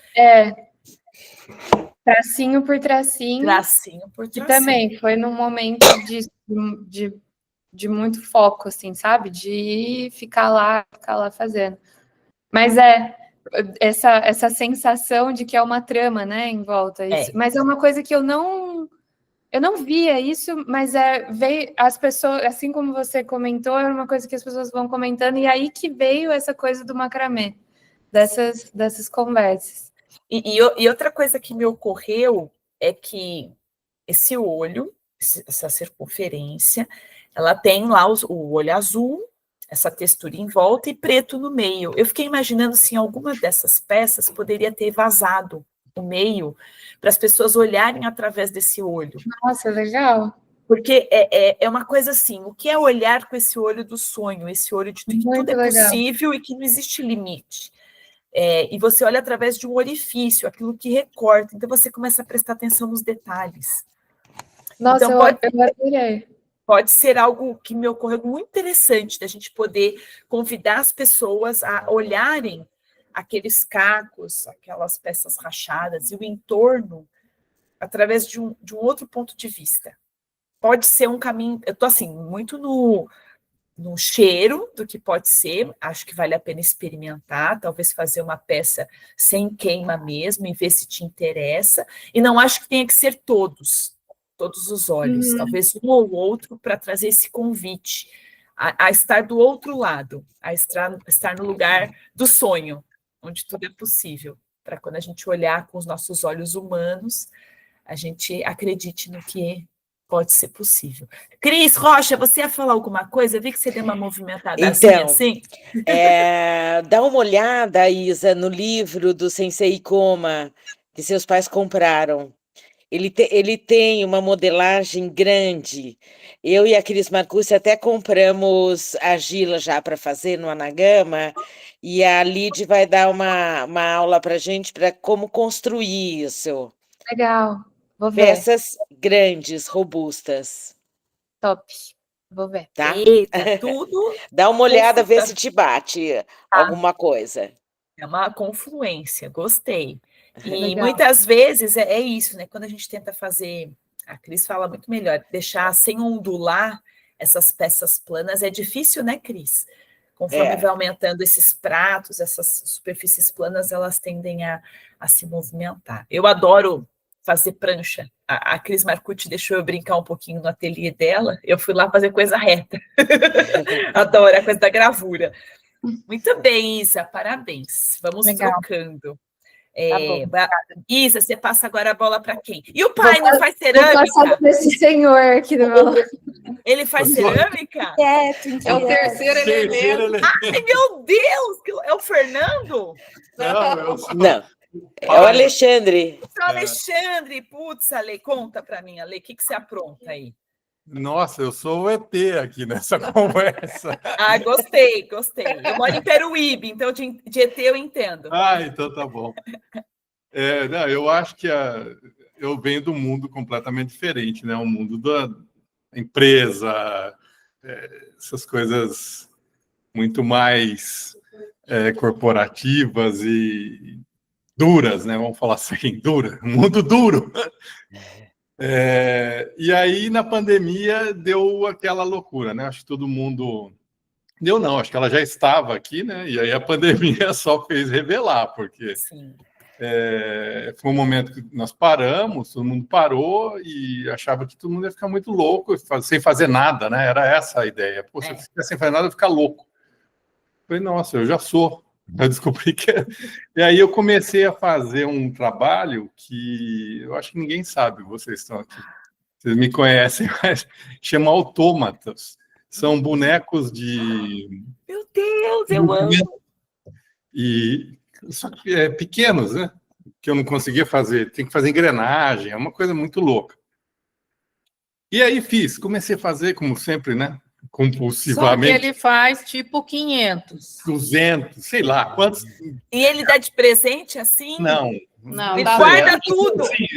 Tracinho por tracinho. Tracinho por tracinho. Que também foi num momento de muito foco, assim, sabe? De ficar lá fazendo. Mas essa sensação de que é uma trama, né, em volta. Isso. Mas é uma coisa que eu não via isso, mas veio as pessoas, assim como você comentou, é uma coisa que as pessoas vão comentando, e aí que veio essa coisa do macramê, dessas conversas. E outra coisa que me ocorreu é que esse olho, essa circunferência, ela tem lá o olho azul, essa textura em volta e preto no meio. Eu fiquei imaginando se em alguma dessas peças poderia ter vazado o meio para as pessoas olharem através desse olho. Nossa, legal. Porque é uma coisa assim, o que é olhar com esse olho do sonho, esse olho de que tudo é possível e que não existe limite. E você olha através de um orifício, aquilo que recorta, então você começa a prestar atenção nos detalhes. Nossa, então, eu adorei. Pode ser algo que me ocorreu muito interessante, da gente poder convidar as pessoas a olharem aqueles cacos, aquelas peças rachadas e o entorno através de um outro ponto de vista. Pode ser um caminho, eu estou assim, muito no cheiro do que pode ser, acho que vale a pena experimentar, talvez fazer uma peça sem queima mesmo, e ver se te interessa, e não acho que tenha que ser todos os olhos, talvez um ou outro, para trazer esse convite a estar do outro lado, a estar no lugar do sonho, onde tudo é possível, para quando a gente olhar com os nossos olhos humanos, a gente acredite no que pode ser possível. Cris Rocha, você ia falar alguma coisa? Eu vi que você deu uma movimentada assim. Dá uma olhada, Isa, no livro do Sensei Koma, que seus pais compraram. Ele tem uma modelagem grande. Eu e a Cris Marcucci até compramos argila já para fazer no Anagama, e a Lid vai dar uma aula para a gente para como construir isso. Legal, vou ver. Peças grandes, robustas. Top, vou ver. Tá? Eita, tudo. Dá uma olhada, vê se te bate alguma coisa. É uma confluência, gostei. E legal. Muitas vezes é isso, né? Quando a gente tenta fazer, a Cris fala muito melhor, deixar sem ondular essas peças planas, é difícil, né, Cris? Conforme vai aumentando esses pratos, essas superfícies planas, elas tendem a se movimentar. Eu adoro fazer prancha. A Cris Marcucci deixou eu brincar um pouquinho no ateliê dela, eu fui lá fazer coisa reta. Adoro a coisa da gravura. Muito bem, Isa, parabéns. Vamos trocando. Isa, você passa agora a bola para quem? E o pai não faz cerâmica? Vou passar para esse senhor aqui do meu lado. Ele faz cerâmica? É o terceiro elemento. Ai, meu Deus! É o Fernando? Não. É o Alexandre. O Alexandre, putz, Ale, conta para mim, Ale, o que você apronta aí? Nossa, eu sou o ET aqui nessa conversa. Ah, gostei. Eu moro em Peruíbe, então de ET eu entendo. Ah, então tá bom. Não, eu acho que eu venho do mundo completamente diferente, né? O mundo da empresa, essas coisas muito mais corporativas e duras, né? Vamos falar assim, dura, mundo duro. E aí, na pandemia, deu aquela loucura, né? Acho que todo mundo... Deu não, acho que ela já estava aqui, né? E aí a pandemia só fez revelar, porque foi um momento que nós paramos, todo mundo parou e achava que todo mundo ia ficar muito louco, sem fazer nada, né? Era essa a ideia. Pô, se eu ficar sem fazer nada, eu ia ficar louco. Eu falei, nossa, eu já sou. Eu descobri que... E aí eu comecei a fazer um trabalho que eu acho que ninguém sabe, vocês estão aqui. Vocês me conhecem, mas chama autômatas. São bonecos de... Meu Deus, eu amo! E só que pequenos, né? Que eu não conseguia fazer. Tem que fazer engrenagem, é uma coisa muito louca. E aí comecei a fazer, como sempre, né? Compulsivamente. Só que ele faz tipo 500. 200, sei lá, quantos... E ele dá de presente assim? Não. Ele guarda tudo. Sim,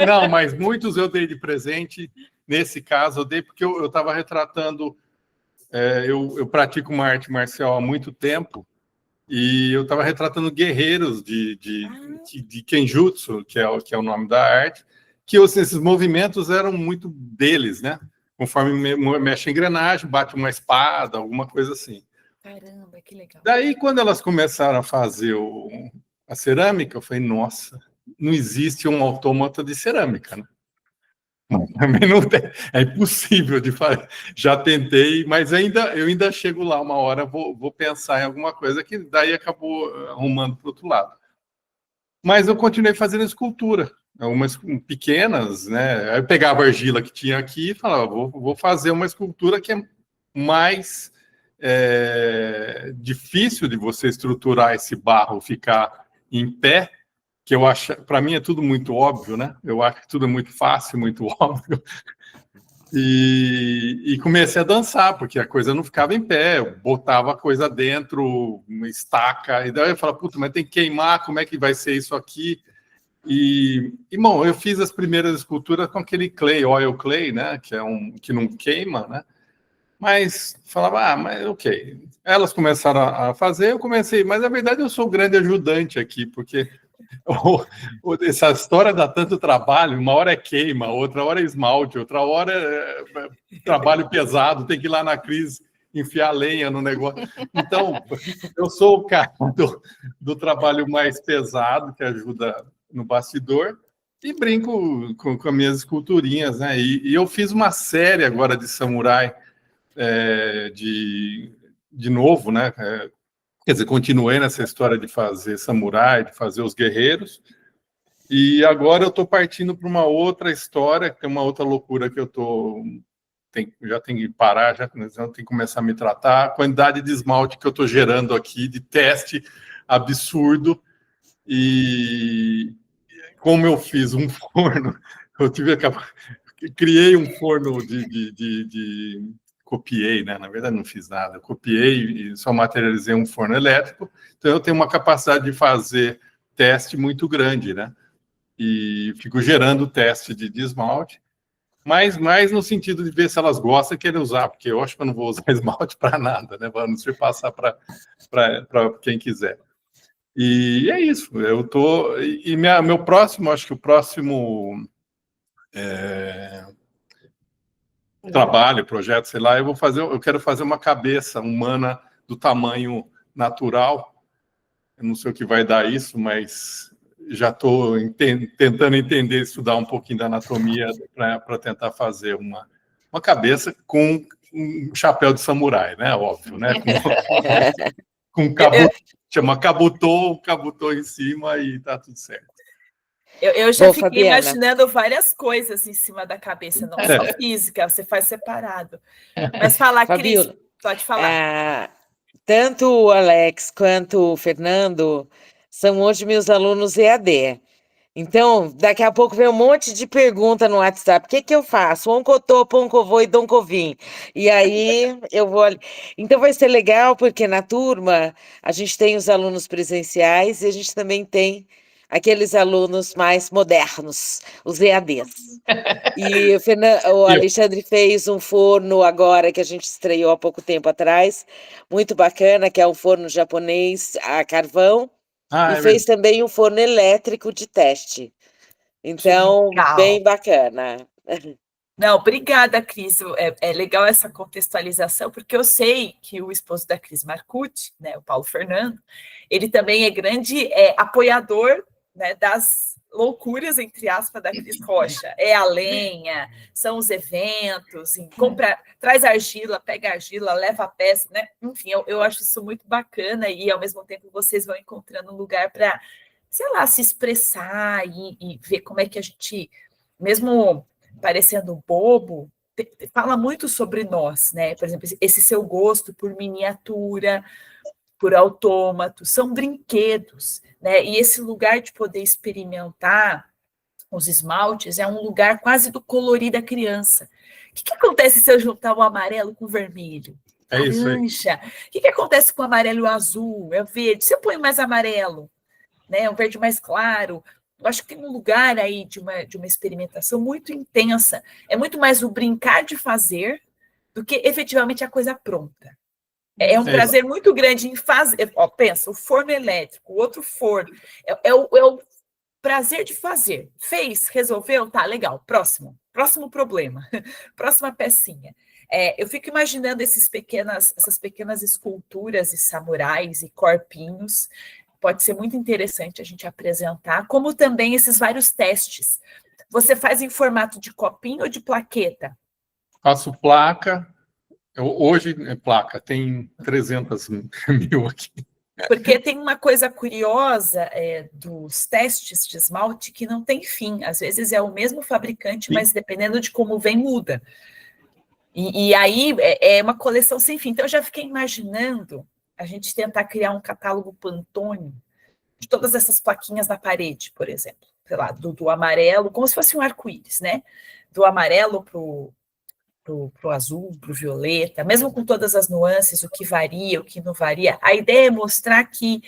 não, mas muitos eu dei de presente. Nesse caso, eu dei porque eu estava retratando... eu pratico uma arte marcial há muito tempo e eu estava retratando guerreiros de Kenjutsu, que é o nome da arte, que esses movimentos eram muito deles, né? Conforme mexe a engrenagem, bate uma espada, alguma coisa assim. Caramba, que legal. Daí, quando elas começaram a fazer a cerâmica, eu falei, nossa, não existe um autômata de cerâmica, né? Também não tem, é impossível de fazer. Já tentei, mas eu ainda chego lá uma hora, vou pensar em alguma coisa que daí acabou arrumando para o outro lado. Mas eu continuei fazendo escultura, algumas pequenas, né? Eu pegava a argila que tinha aqui e falava, vou fazer uma escultura que é mais difícil de você estruturar esse barro, ficar em pé, que eu acho, para mim é tudo muito óbvio, né? Eu acho que tudo é muito fácil, muito óbvio. E comecei a dançar, porque a coisa não ficava em pé, eu botava a coisa dentro, uma estaca, e daí eu falava, puta, mas tem que queimar, como é que vai ser isso aqui? E bom, eu fiz as primeiras esculturas com aquele clay, oil clay, né? Que é que não queima, né? Mas falava, mas ok. Elas começaram a fazer, eu comecei, mas na verdade eu sou o grande ajudante aqui, porque essa história dá tanto trabalho, uma hora é queima, outra hora é esmalte, outra hora é trabalho pesado, tem que ir lá na Cris enfiar lenha no negócio. Então, eu sou o cara do trabalho mais pesado, que ajuda no bastidor, e brinco com as minhas esculturinhas, né? E eu fiz uma série agora de samurai, de novo, né? Quer dizer, continuei nessa história de fazer samurai, de fazer os guerreiros, e agora eu estou partindo para uma outra história, que é uma outra loucura que eu já tenho que parar, já tenho que começar a me tratar, a quantidade de esmalte que eu estou gerando aqui, de teste absurdo, e como eu fiz um forno, criei um forno copiei, né? Na verdade, não fiz nada. Eu copiei e só materializei um forno elétrico. Então, eu tenho uma capacidade de fazer teste muito grande, né? E fico gerando teste de esmalte, mas mais no sentido de ver se elas gostam e querem usar, porque eu acho que eu não vou usar esmalte para nada, né? Vamos passar para quem quiser. E é isso. Eu tô. E meu próximo, acho que o próximo trabalho, projeto, sei lá, eu quero fazer uma cabeça humana do tamanho natural. Eu não sei o que vai dar isso, mas já estou tentando entender, estudar um pouquinho da anatomia para tentar fazer uma cabeça com um chapéu de samurai, né? Óbvio, né? Com chama cabutô em cima e tá tudo certo. Eu já fiquei Fabiana, imaginando várias coisas em cima da cabeça, não só física, você faz separado. Mas fala, Cris, Fabiola, pode falar. tanto o Alex quanto o Fernando são hoje meus alunos EAD. Então, daqui a pouco vem um monte de pergunta no WhatsApp. O que que eu faço? Oncotô, Poncovô e Doncovim. E aí eu vou ali. Então vai ser legal, porque na turma a gente tem os alunos presenciais e a gente também tem aqueles alunos mais modernos, os EADs. E o Alexandre fez um forno agora que a gente estreou há pouco tempo atrás, muito bacana, que é um forno japonês a carvão. E fez também um forno elétrico de teste. Então, bem bacana. Não, obrigada, Cris. É legal essa contextualização, porque eu sei que o esposo da Cris Marcucci, né, o Paulo Fernando, ele também é grande apoiador, né, das loucuras, entre aspas, da Cris Rocha. É a lenha, são os eventos, traz argila, pega argila, leva a peça, né? Enfim, eu acho isso muito bacana e, ao mesmo tempo, vocês vão encontrando um lugar para, sei lá, se expressar e ver como é que a gente, mesmo parecendo bobo, fala muito sobre nós, né? Por exemplo, esse seu gosto por miniatura, por autômato, são brinquedos, né? E esse lugar de poder experimentar os esmaltes é um lugar quase do colorir da criança. O que acontece se eu juntar o amarelo com o vermelho? Laranja. O que acontece com o amarelo e o azul? É o verde. Se eu ponho mais amarelo, né? Um verde mais claro. Eu acho que tem um lugar aí de uma experimentação muito intensa. É muito mais o brincar de fazer do que efetivamente a coisa pronta. É um prazer muito grande em fazer. Ó, pensa, o forno elétrico, o outro forno. É o prazer de fazer. Fez, resolveu, tá, legal. Próximo problema. Próxima pecinha. Eu fico imaginando essas pequenas esculturas e samurais e corpinhos. Pode ser muito interessante a gente apresentar, como também esses vários testes. Você faz em formato de copinho ou de plaqueta? Faço placa. Hoje é placa, tem 300 mil aqui. Porque tem uma coisa curiosa dos testes de esmalte que não tem fim. Às vezes é o mesmo fabricante, mas dependendo de como vem, muda. E aí é uma coleção sem fim. Então, eu já fiquei imaginando a gente tentar criar um catálogo Pantone de todas essas plaquinhas na parede, por exemplo. Sei lá, do amarelo, como se fosse um arco-íris, né? Do amarelo pro azul, pro violeta, mesmo com todas as nuances, o que varia, o que não varia. A ideia é mostrar que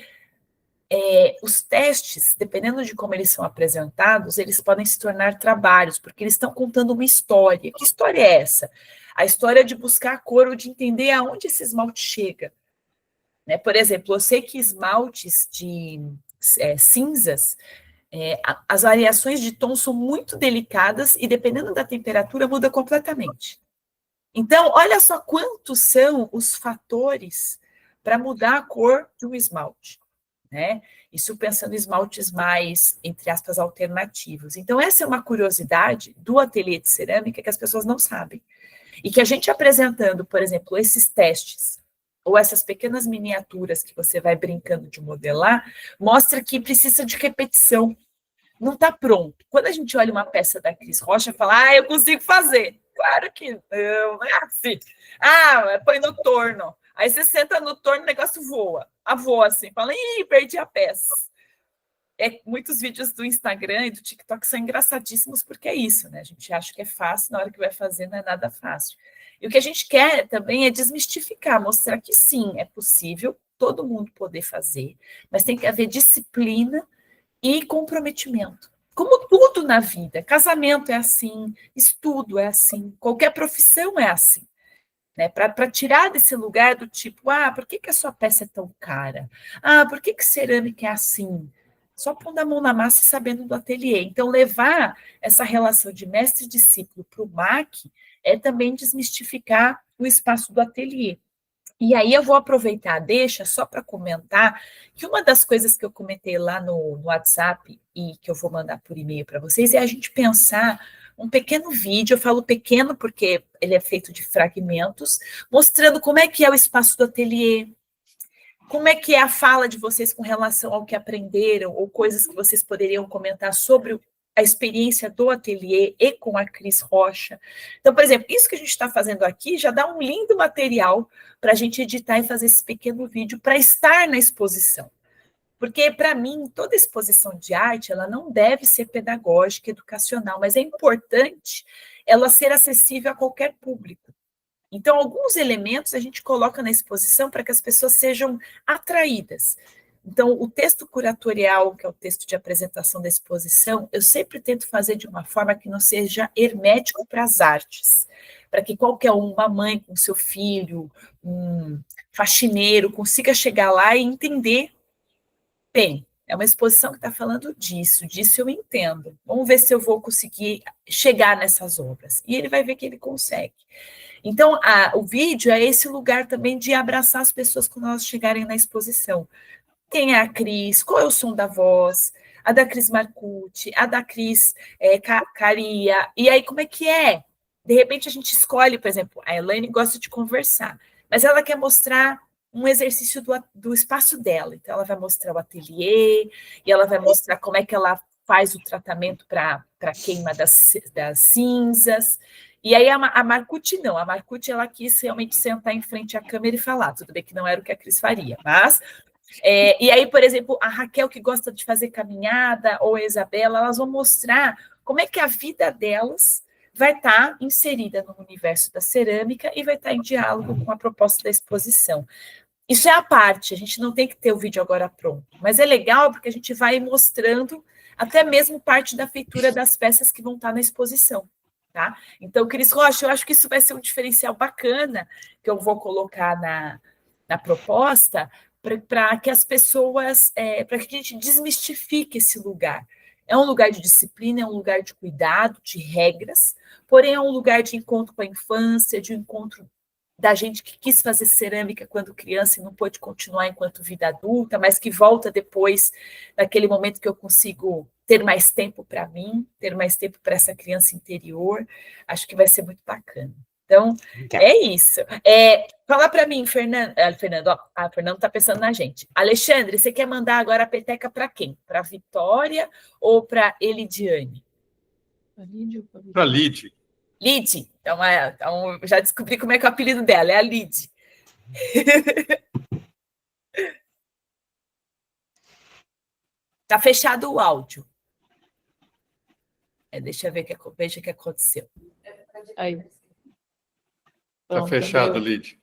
os testes, dependendo de como eles são apresentados, eles podem se tornar trabalhos, porque eles estão contando uma história. Que história é essa? A história de buscar a cor ou de entender aonde esse esmalte chega. Né? Por exemplo, eu sei que esmaltes de cinzas, as variações de tom são muito delicadas e, dependendo da temperatura, muda completamente. Então, olha só quantos são os fatores para mudar a cor de um esmalte, né? Isso pensando em esmaltes mais, entre aspas, alternativos. Então, essa é uma curiosidade do ateliê de cerâmica que as pessoas não sabem. E que a gente apresentando, por exemplo, esses testes, ou essas pequenas miniaturas que você vai brincando de modelar, mostra que precisa de repetição. Não está pronto. Quando a gente olha uma peça da Cris Rocha, fala, eu consigo fazer. Claro que não é assim. Põe no torno. Aí você senta no torno, o negócio voa. Voa assim, fala, perdi a peça. Muitos vídeos do Instagram e do TikTok são engraçadíssimos porque é isso, né? A gente acha que é fácil, na hora que vai fazer não é nada fácil. E o que a gente quer também é desmistificar, mostrar que sim, é possível todo mundo poder fazer, mas tem que haver disciplina e comprometimento. Como tudo na vida, casamento é assim, estudo é assim, qualquer profissão é assim. Né? Para tirar desse lugar do tipo, por que a sua peça é tão cara? Por que cerâmica é assim? Só pondo a mão na massa e sabendo do ateliê. Então, levar essa relação de mestre e discípulo para o MAC é também desmistificar o espaço do ateliê. E aí eu vou aproveitar, deixa só para comentar que uma das coisas que eu comentei lá no WhatsApp e que eu vou mandar por e-mail para vocês é a gente pensar um pequeno vídeo, eu falo pequeno porque ele é feito de fragmentos, mostrando como é que é o espaço do ateliê, como é que é a fala de vocês com relação ao que aprenderam, ou coisas que vocês poderiam comentar sobre a experiência do ateliê e com a Cris Rocha. Então, por exemplo, isso que a gente está fazendo aqui já dá um lindo material para a gente editar e fazer esse pequeno vídeo para estar na exposição. Porque, para mim, toda exposição de arte, ela não deve ser pedagógica, educacional, mas é importante ela ser acessível a qualquer público. Então, alguns elementos a gente coloca na exposição para que as pessoas sejam atraídas. Então, o texto curatorial, que é o texto de apresentação da exposição, eu sempre tento fazer de uma forma que não seja hermético para as artes, para que qualquer uma mãe com seu filho, um faxineiro, consiga chegar lá e entender, bem, é uma exposição que está falando disso eu entendo. Vamos ver se eu vou conseguir chegar nessas obras. E ele vai ver que ele consegue. Então, o vídeo é esse lugar também de abraçar as pessoas quando elas chegarem na exposição. Quem é a Cris? Qual é o som da voz? A da Cris Marcucci, a da Cris Caria. E aí, como é que é? De repente, a gente escolhe, por exemplo, a Elaine gosta de conversar, mas ela quer mostrar um exercício do espaço dela. Então, ela vai mostrar o ateliê, e ela vai mostrar como é que ela faz o tratamento para queima das cinzas. E aí, a Marcucci não. A Marcucci, ela quis realmente sentar em frente à câmera e falar. Tudo bem que não era o que a Cris faria, mas... e aí, por exemplo, a Raquel, que gosta de fazer caminhada, ou a Isabela, elas vão mostrar como é que a vida delas vai estar inserida no universo da cerâmica e vai estar em diálogo com a proposta da exposição. Isso é a parte, a gente não tem que ter o vídeo agora pronto, mas é legal porque a gente vai mostrando até mesmo parte da feitura das peças que vão estar na exposição. Tá? Então, Cris Rocha, eu acho que isso vai ser um diferencial bacana que eu vou colocar na proposta, para que as pessoas, para que a gente desmistifique esse lugar. É um lugar de disciplina, é um lugar de cuidado, de regras, porém é um lugar de encontro com a infância, de encontro da gente que quis fazer cerâmica quando criança e não pôde continuar enquanto vida adulta, mas que volta depois, naquele momento que eu consigo ter mais tempo para mim, ter mais tempo para essa criança interior. Acho que vai ser muito bacana. Então, é isso. Fala para mim, Fernando. Fernando, ó, Fernando está pensando na gente. Alexandre, você quer mandar agora a peteca para quem? Para a Vitória ou para Elidiane? Para Lid. Lid. Então, já descobri como é que é o apelido dela, é a Lid. Tá fechado o áudio. Deixa eu ver veja o que aconteceu. Aí. Está fechado, Lid.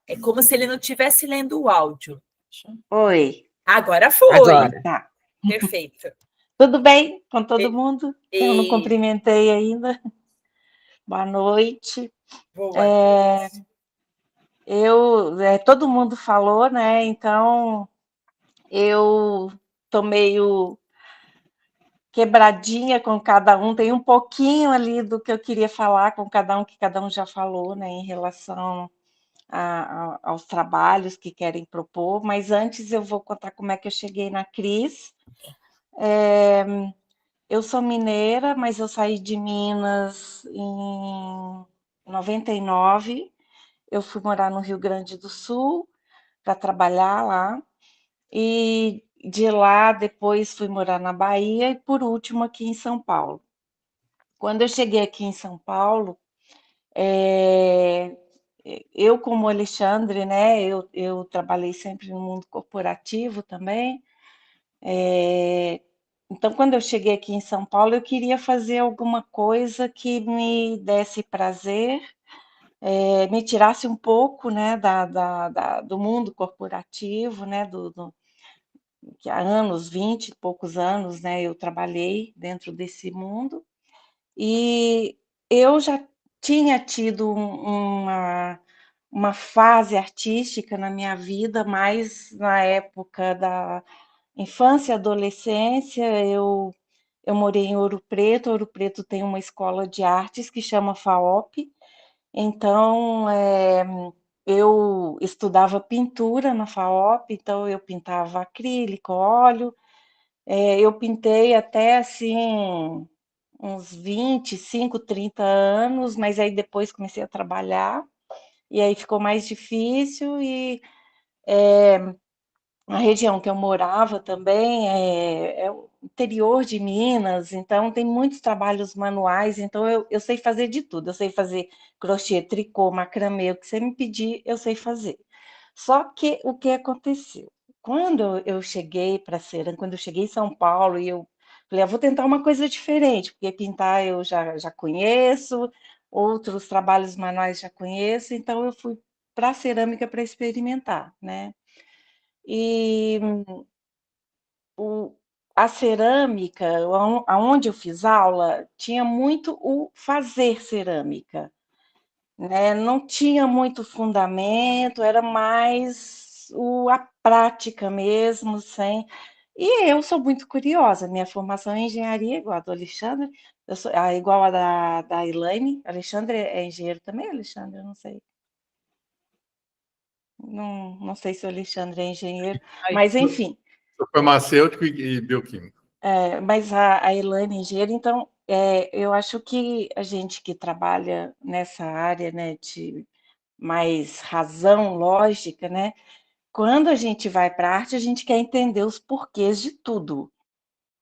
É como se ele não estivesse lendo o áudio. Oi. Agora foi. Agora. Tá. Perfeito. Tudo bem com todo mundo? Eu não cumprimentei ainda. Boa noite. Boa noite. Todo mundo falou, né? Então, eu tô meio quebradinha com cada um, tem um pouquinho ali do que eu queria falar com cada um, que cada um já falou, né, em relação aos trabalhos que querem propor, mas antes eu vou contar como é que eu cheguei na Cris. Eu sou mineira, mas eu saí de Minas em 99, eu fui morar no Rio Grande do Sul para trabalhar lá, e de lá depois fui morar na Bahia e por último aqui em São Paulo. Quando eu cheguei aqui em São Paulo, eu como Alexandre, né, eu trabalhei sempre no mundo corporativo também, então quando eu cheguei aqui em São Paulo eu queria fazer alguma coisa que me desse prazer, me tirasse um pouco, né, do mundo corporativo, né, que há anos, 20 e poucos anos, né, eu trabalhei dentro desse mundo, e eu já tinha tido uma fase artística na minha vida, mas na época da infância e adolescência, eu morei em Ouro Preto tem uma escola de artes que chama FAOP, Então, eu estudava pintura na FAOP, então eu pintava acrílico, óleo. Eu pintei até assim uns 25, 30 anos, mas aí depois comecei a trabalhar e aí ficou mais difícil e a região que eu morava também é o interior de Minas, então tem muitos trabalhos manuais, então eu sei fazer de tudo, eu sei fazer crochê, tricô, macramê, o que você me pedir, eu sei fazer. Só que o que aconteceu? Quando eu cheguei para Cerâmica, quando eu cheguei em São Paulo, e eu falei, vou tentar uma coisa diferente, porque pintar eu já conheço, outros trabalhos manuais já conheço, então eu fui para a cerâmica para experimentar, né? E o, a cerâmica, aonde eu fiz aula, tinha muito o fazer cerâmica, né? Não tinha muito fundamento, era mais a prática mesmo, sem. E eu sou muito curiosa, minha formação é engenharia, igual a do Alexandre, igual a da Elaine. Alexandre é engenheiro também, Alexandre? Eu não sei. Não sei se o Alexandre é engenheiro, mas enfim. Sou farmacêutico e bioquímico. Mas a Elaine é engenheira, então eu acho que a gente que trabalha nessa área, né, de mais razão, lógica, né? Quando a gente vai para a arte, a gente quer entender os porquês de tudo.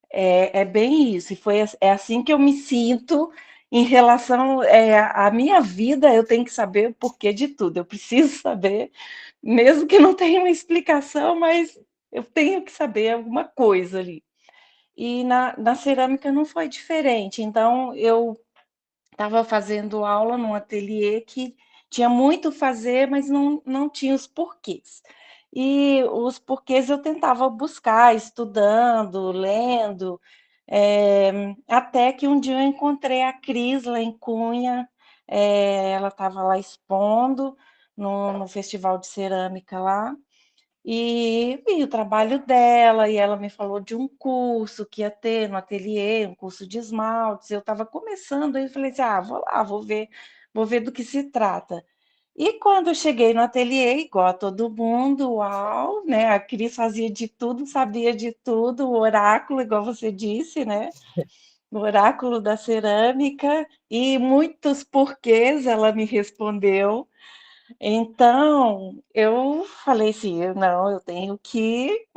É bem isso, e é assim que eu me sinto em relação à minha vida, eu tenho que saber o porquê de tudo, eu preciso saber, mesmo que não tenha uma explicação, mas eu tenho que saber alguma coisa ali. E na cerâmica não foi diferente, então eu estava fazendo aula num ateliê que tinha muito a fazer, mas não tinha os porquês. E os porquês eu tentava buscar, estudando, lendo, até que um dia eu encontrei a Cris lá em Cunha, ela estava lá expondo no Festival de Cerâmica lá, e vi o trabalho dela, e ela me falou de um curso que ia ter no ateliê, um curso de esmaltes. Eu estava começando, aí eu falei assim: vou lá, vou ver do que se trata. E quando eu cheguei no ateliê, igual a todo mundo, uau, né? A Cris fazia de tudo, sabia de tudo, o oráculo, igual você disse, né? O oráculo da cerâmica, e muitos porquês ela me respondeu. Então, eu falei assim, não, eu tenho que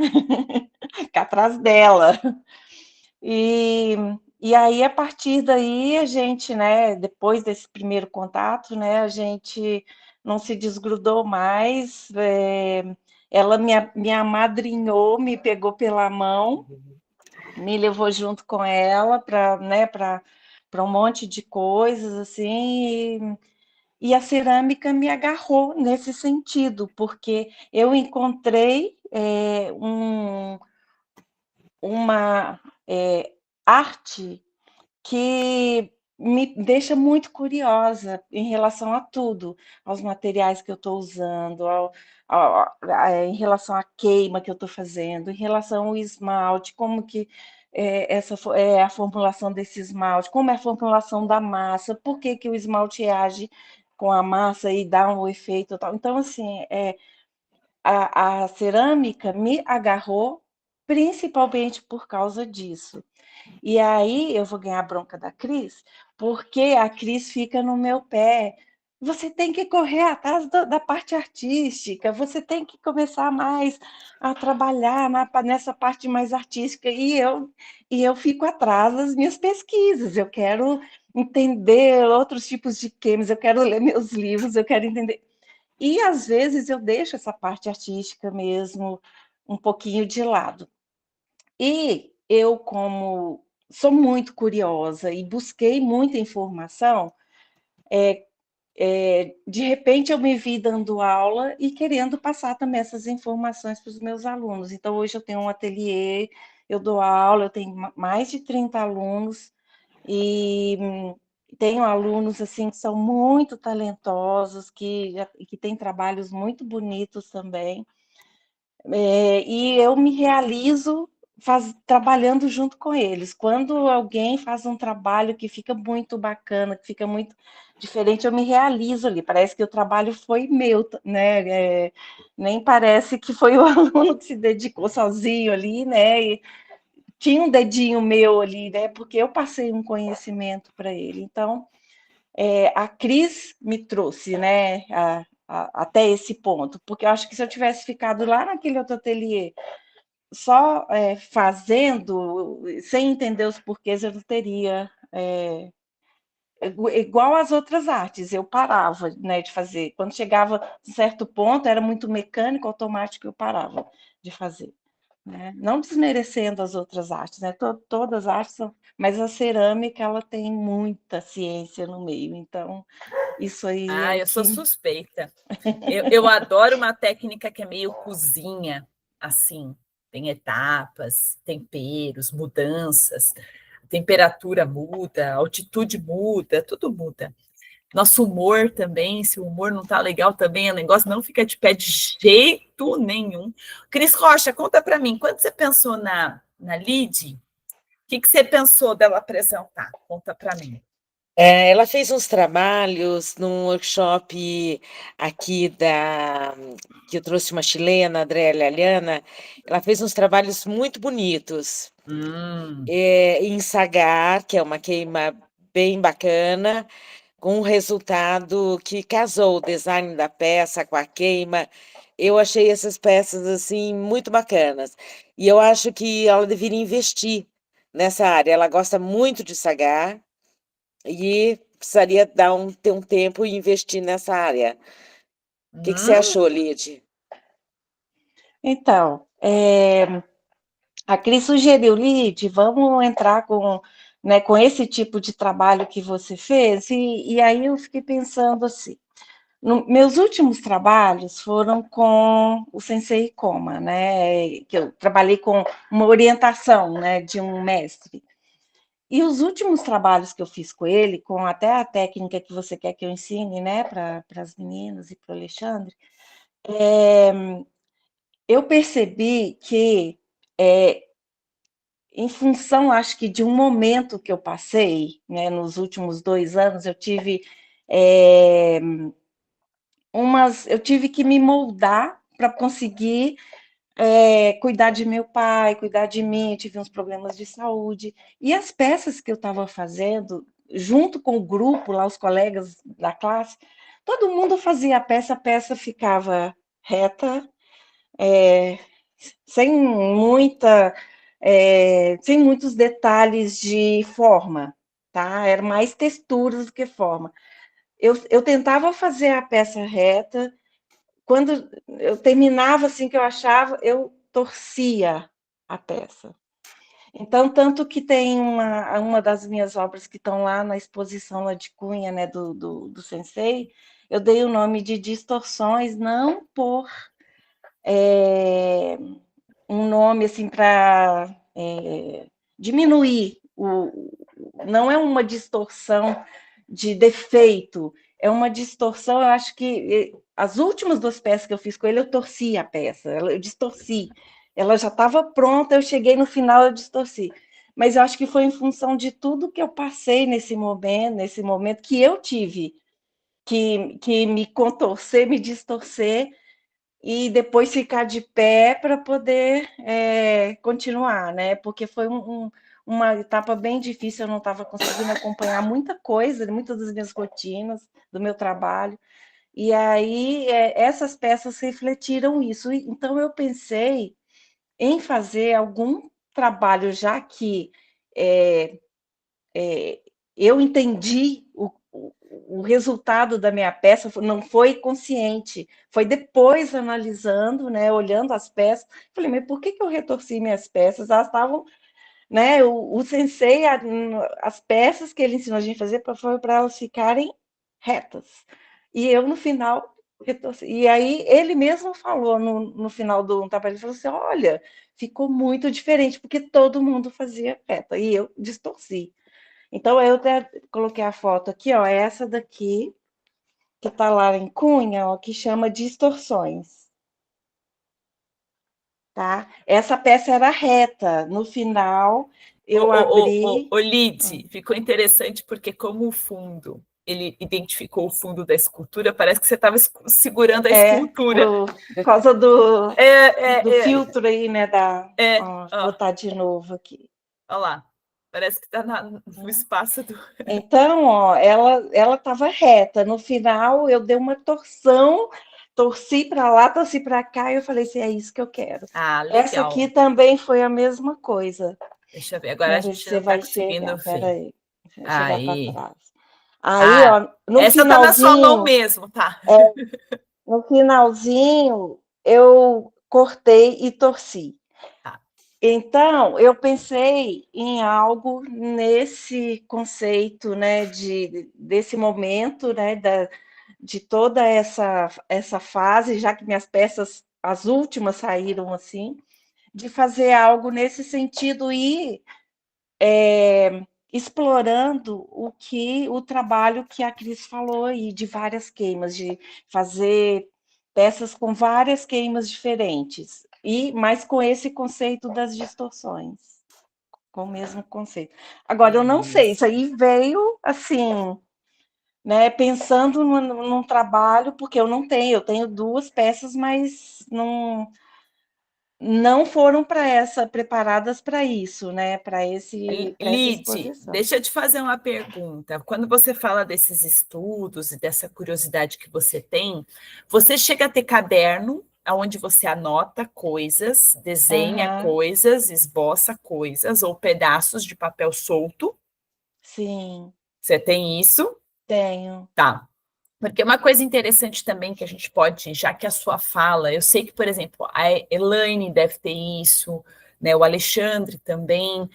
ficar atrás dela. E, e aí, a partir daí, a gente, né, depois desse primeiro contato, né, a gente não se desgrudou mais. Ela me amadrinhou, me pegou pela mão, me levou junto com ela para, né, para um monte de coisas, assim, e a cerâmica me agarrou nesse sentido, porque eu encontrei uma arte que me deixa muito curiosa em relação a tudo, aos materiais que eu estou usando, em relação à queima que eu estou fazendo, em relação ao esmalte, como que essa é a formulação desse esmalte, como é a formulação da massa, por que o esmalte age com a massa e dá um efeito tal. Então, assim, a cerâmica me agarrou principalmente por causa disso. E aí eu vou ganhar a bronca da Cris, porque a Cris fica no meu pé. Você tem que correr atrás da parte artística, você tem que começar mais a trabalhar nessa parte mais artística. E eu fico atrás das minhas pesquisas, eu quero entender outros tipos de químicos, eu quero ler meus livros, eu quero entender. E às vezes eu deixo essa parte artística mesmo um pouquinho de lado. E eu, como sou muito curiosa e busquei muita informação, de repente eu me vi dando aula e querendo passar também essas informações para os meus alunos. Então, hoje eu tenho um ateliê, eu dou aula, eu tenho mais de 30 alunos, e tenho alunos assim que são muito talentosos, que têm trabalhos muito bonitos também. E eu me realizo trabalhando junto com eles. Quando alguém faz um trabalho que fica muito bacana, que fica muito diferente, eu me realizo ali. Parece que o trabalho foi meu, né? Nem parece que foi o aluno que se dedicou sozinho ali, né? E tinha um dedinho meu ali, né? Porque eu passei um conhecimento para ele. Então, a Cris me trouxe, né? Até esse ponto, porque eu acho que se eu tivesse ficado lá naquele outro ateliê só fazendo, sem entender os porquês, eu não teria. Igual às outras artes, eu parava, né, de fazer. Quando chegava a um certo ponto, era muito mecânico, automático, eu parava de fazer. Né? Não desmerecendo as outras artes, né? Todas as artes são, mas a cerâmica ela tem muita ciência no meio, então isso aí é o Eu sou que. suspeita. Eu adoro uma técnica que é meio cozinha, assim, tem etapas, temperos, mudanças, a temperatura muda, a altitude muda, tudo muda. Nosso humor também, se o humor não tá legal também, o negócio não fica de pé de jeito nenhum. Cris Rocha, conta para mim, quando você pensou na Lid, o que você pensou dela apresentar? Conta para mim. Ela fez uns trabalhos num workshop aqui que eu trouxe uma chilena, Adrélia Aliana. Ela fez uns trabalhos muito bonitos. Em sagar, que é uma queima bem bacana, com um resultado que casou o design da peça com a queima. Eu achei essas peças assim muito bacanas. E eu acho que ela deveria investir nessa área. Ela gosta muito de sagar e precisaria ter um tempo e investir nessa área. O que você achou, Lid? Então, a Cris sugeriu, Lid, vamos entrar né, com esse tipo de trabalho que você fez, e aí eu fiquei pensando assim, meus últimos trabalhos foram com o Sensei Koma, né, que eu trabalhei com uma orientação, né, de um mestre. E os últimos trabalhos que eu fiz com ele, com até a técnica que você quer que eu ensine, né, para as meninas e para o Alexandre, eu percebi que, em função, acho que de um momento que eu passei, né, nos últimos 2 anos, eu tive eu tive que me moldar para conseguir cuidar de meu pai, cuidar de mim, tive uns problemas de saúde. E as peças que eu estava fazendo, junto com o grupo, lá os colegas da classe, todo mundo fazia a peça ficava reta, sem sem muitos detalhes de forma, tá? Era mais texturas do que forma. Eu tentava fazer a peça reta, quando eu terminava assim que eu achava, eu torcia a peça. Então, tanto que tem uma das minhas obras que estão lá na exposição lá de Cunha, né, do Sensei, eu dei o nome de Distorções, não por um nome assim para diminuir, não é uma distorção de defeito, é uma distorção, eu acho que as últimas 2 peças que eu fiz com ele, eu torci a peça, eu distorci. Ela já estava pronta, eu cheguei no final, eu distorci. Mas eu acho que foi em função de tudo que eu passei nesse momento que eu tive que me contorcer, me distorcer, e depois ficar de pé para poder continuar, né? Porque foi uma etapa bem difícil, eu não estava conseguindo acompanhar muita coisa, muitas das minhas rotinas, do meu trabalho, e aí essas peças refletiram isso. Então eu pensei em fazer algum trabalho, já que eu entendi o resultado da minha peça, não foi consciente, foi depois analisando, né, olhando as peças, falei, mas por que eu retorci minhas peças? Elas estavam, né, o sensei, as peças que ele ensinou a gente a fazer foi para elas ficarem retas, e eu no final retorci, e aí ele mesmo falou no final do trabalho, ele falou assim, olha, ficou muito diferente, porque todo mundo fazia reta, e eu distorci. Então, eu até coloquei a foto aqui, ó, essa daqui, que está lá em Cunha, ó, que chama Distorções. tá? Essa peça era reta. No final, eu abri. Lid, ficou interessante porque como o fundo, ele identificou o fundo da escultura, parece que você estava segurando a escultura. Por causa do filtro aí, né? Vou ó, botar de novo aqui. Olha lá, parece que está no espaço do... Então, ó, ela estava reta. No final, eu dei uma torção, torci para lá, torci para cá, e eu falei assim, é isso que eu quero. Legal. Essa aqui também foi a mesma coisa. Deixa eu ver, agora Vamos a ver gente se não você vai está conseguindo chegar. ver. Peraí, chegar Aí. para trás. Aí, ó, no essa finalzinho... tá na sua mão mesmo, tá? No finalzinho, eu cortei e torci. Tá. Então, eu pensei em algo nesse conceito, né, desse momento, né, de toda essa fase, já que minhas peças, as últimas saíram assim, de fazer algo nesse sentido e explorando o trabalho que a Cris falou aí, de várias queimas, de fazer peças com várias queimas diferentes, mas com esse conceito das distorções, com o mesmo conceito. Agora, eu não sei, isso aí veio assim, né, pensando num trabalho, porque eu tenho 2 peças, mas não foram preparadas para isso, né? Para essa exposição. Deixa eu te fazer uma pergunta. Quando você fala desses estudos e dessa curiosidade que você tem, você chega a ter caderno onde você anota coisas, desenha coisas, esboça coisas ou pedaços de papel solto? Sim. Você tem isso? Tenho. Tá. Porque uma coisa interessante também que a gente pode, já que a sua fala, eu sei que, por exemplo, a Elaine deve ter isso, né, o Alexandre também,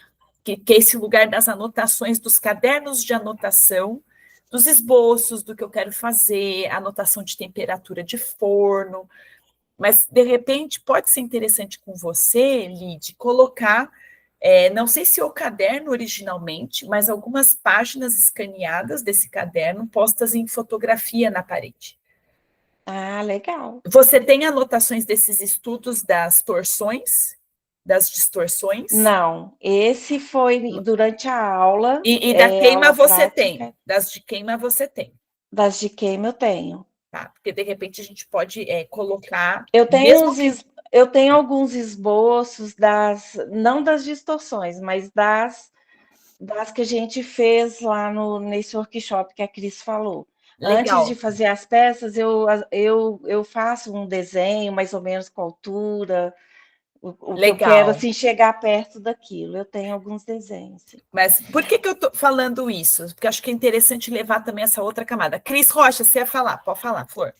que é esse lugar das anotações, dos cadernos de anotação, dos esboços do que eu quero fazer, anotação de temperatura de forno, mas, de repente, pode ser interessante com você, Lid, colocar, não sei se o caderno originalmente, mas algumas páginas escaneadas desse caderno postas em fotografia na parede. Legal. Você tem anotações desses estudos das torções, das distorções? Não, esse foi durante a aula. E da queima você prática. tem? Das de queima você tem? Das de queima eu tenho. Tá, porque de repente a gente pode colocar... Eu tenho alguns esboços não das distorções, mas das que a gente fez lá nesse workshop que a Cris falou. Legal. Antes de fazer as peças, eu faço um desenho, mais ou menos com a altura, o que eu quero, assim, chegar perto daquilo. Eu tenho alguns desenhos. Sim. Mas por que eu estou falando isso? Porque acho que é interessante levar também essa outra camada. Cris Rocha, você ia falar, pode falar, Flor.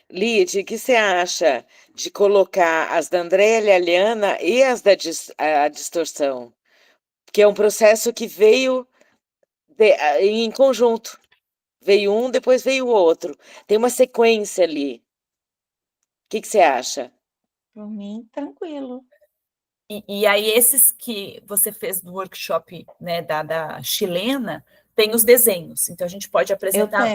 Lid, o que você acha de colocar as da Andréia Lhaliana e as da distorção? Porque é um processo que veio em conjunto. Veio um, depois veio o outro. Tem uma sequência ali. O que você acha? Por mim, tranquilo. E aí, esses que você fez no workshop, né, da chilena, tem os desenhos. Então, a gente pode apresentar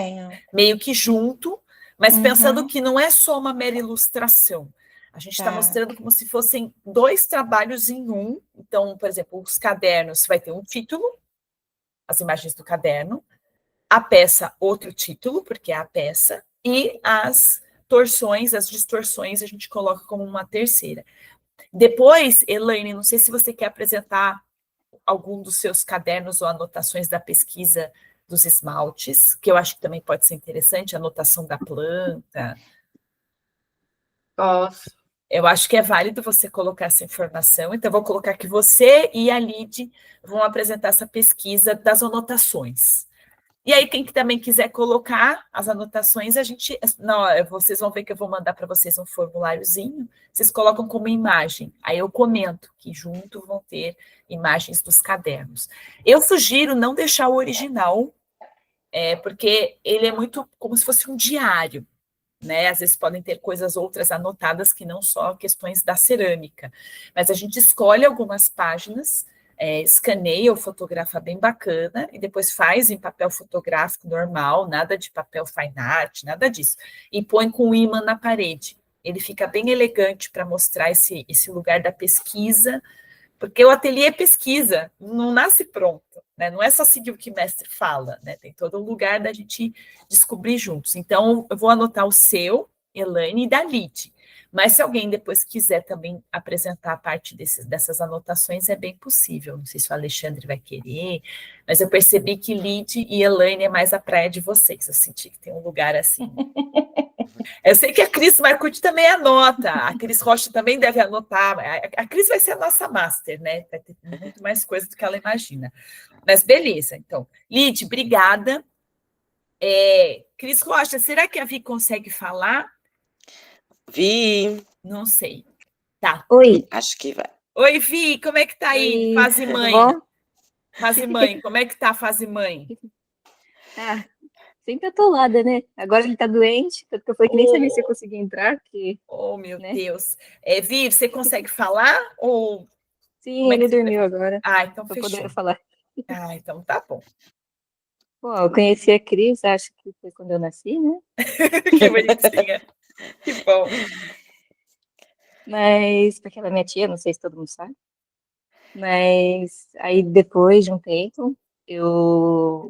meio que junto, mas pensando que não é só uma mera ilustração. A gente está mostrando como se fossem 2 trabalhos em um. Então, por exemplo, os cadernos vai ter um título, as imagens do caderno, a peça, outro título, porque é a peça, e as torções, as distorções, a gente coloca como uma terceira. Depois, Elaine, não sei se você quer apresentar algum dos seus cadernos ou anotações da pesquisa dos esmaltes, que eu acho que também pode ser interessante, a anotação da planta. Posso. Eu acho que é válido você colocar essa informação, então eu vou colocar que você e a Lid vão apresentar essa pesquisa das anotações. E aí, quem também quiser colocar as anotações, vocês vão ver que eu vou mandar para vocês um formuláriozinho, vocês colocam como imagem. Aí eu comento que junto vão ter imagens dos cadernos. Eu sugiro não deixar o original, porque ele é muito como se fosse um diário, né? Às vezes podem ter coisas outras anotadas que não só questões da cerâmica. Mas a gente escolhe algumas páginas, escaneia ou fotografa bem bacana, e depois faz em papel fotográfico normal, nada de papel fine art, nada disso, e põe com ímã na parede. ele fica bem elegante para mostrar esse lugar da pesquisa, porque o ateliê é pesquisa, não nasce pronto, né? Não é só seguir o que o mestre fala, né? Tem todo um lugar da gente descobrir juntos. Então, eu vou anotar o seu, Elaine, e da Lid. Mas se alguém depois quiser também apresentar a parte dessas anotações, é bem possível. Não sei se o Alexandre vai querer, mas eu percebi que Lid e Elaine é mais a praia de vocês. Eu senti que tem um lugar assim. Eu sei que a Cris Marcucci também anota, a Cris Rocha também deve anotar. A Cris vai ser a nossa master, né? Vai ter muito mais coisa do que ela imagina. Mas beleza, então. Lid, obrigada. Cris Rocha, será que a Vi consegue falar? Vi, Não sei. Tá. Oi, acho que vai. Oi, Vi, como é que tá aí? oi, Fase tudo mãe. bom? Fase mãe, como é que tá a fase mãe? Ah, sempre atolada, né? Agora ele tá doente, tanto que eu falei que nem sabia se eu conseguia entrar, porque, Oh, meu né? Deus. Vi, você consegue falar? Ou Sim, como é que ele você dormiu agora, então tô fechou. podendo falar. Então tá bom. Bom, eu conheci a Cris, acho que foi quando eu nasci, né? Que bonitinha. Que bom. Mas, porque ela é minha tia, não sei se todo mundo sabe. Mas aí depois de um tempo,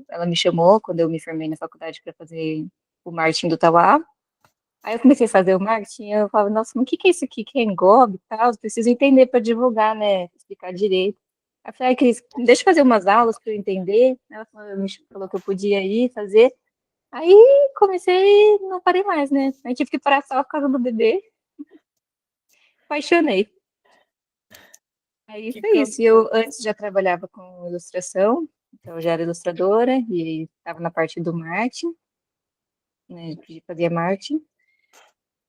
ela me chamou quando eu me formei na faculdade para fazer o marketing do Tauá. Aí eu comecei a fazer o marketing, eu falava, nossa, mas o que que é isso aqui? Que é Engov e tal? Eu preciso entender para divulgar, né? Explicar direito. Aí eu falei, ai, Cris, deixa eu fazer umas aulas para eu entender. Ela falou que eu podia ir fazer. Aí comecei, não parei mais, né? Aí tive que parar só por causa do bebê. Apaixonei. Aí Que foi isso. E eu antes já trabalhava com ilustração, então eu já era ilustradora e estava na parte do marketing, né? Fazia marketing.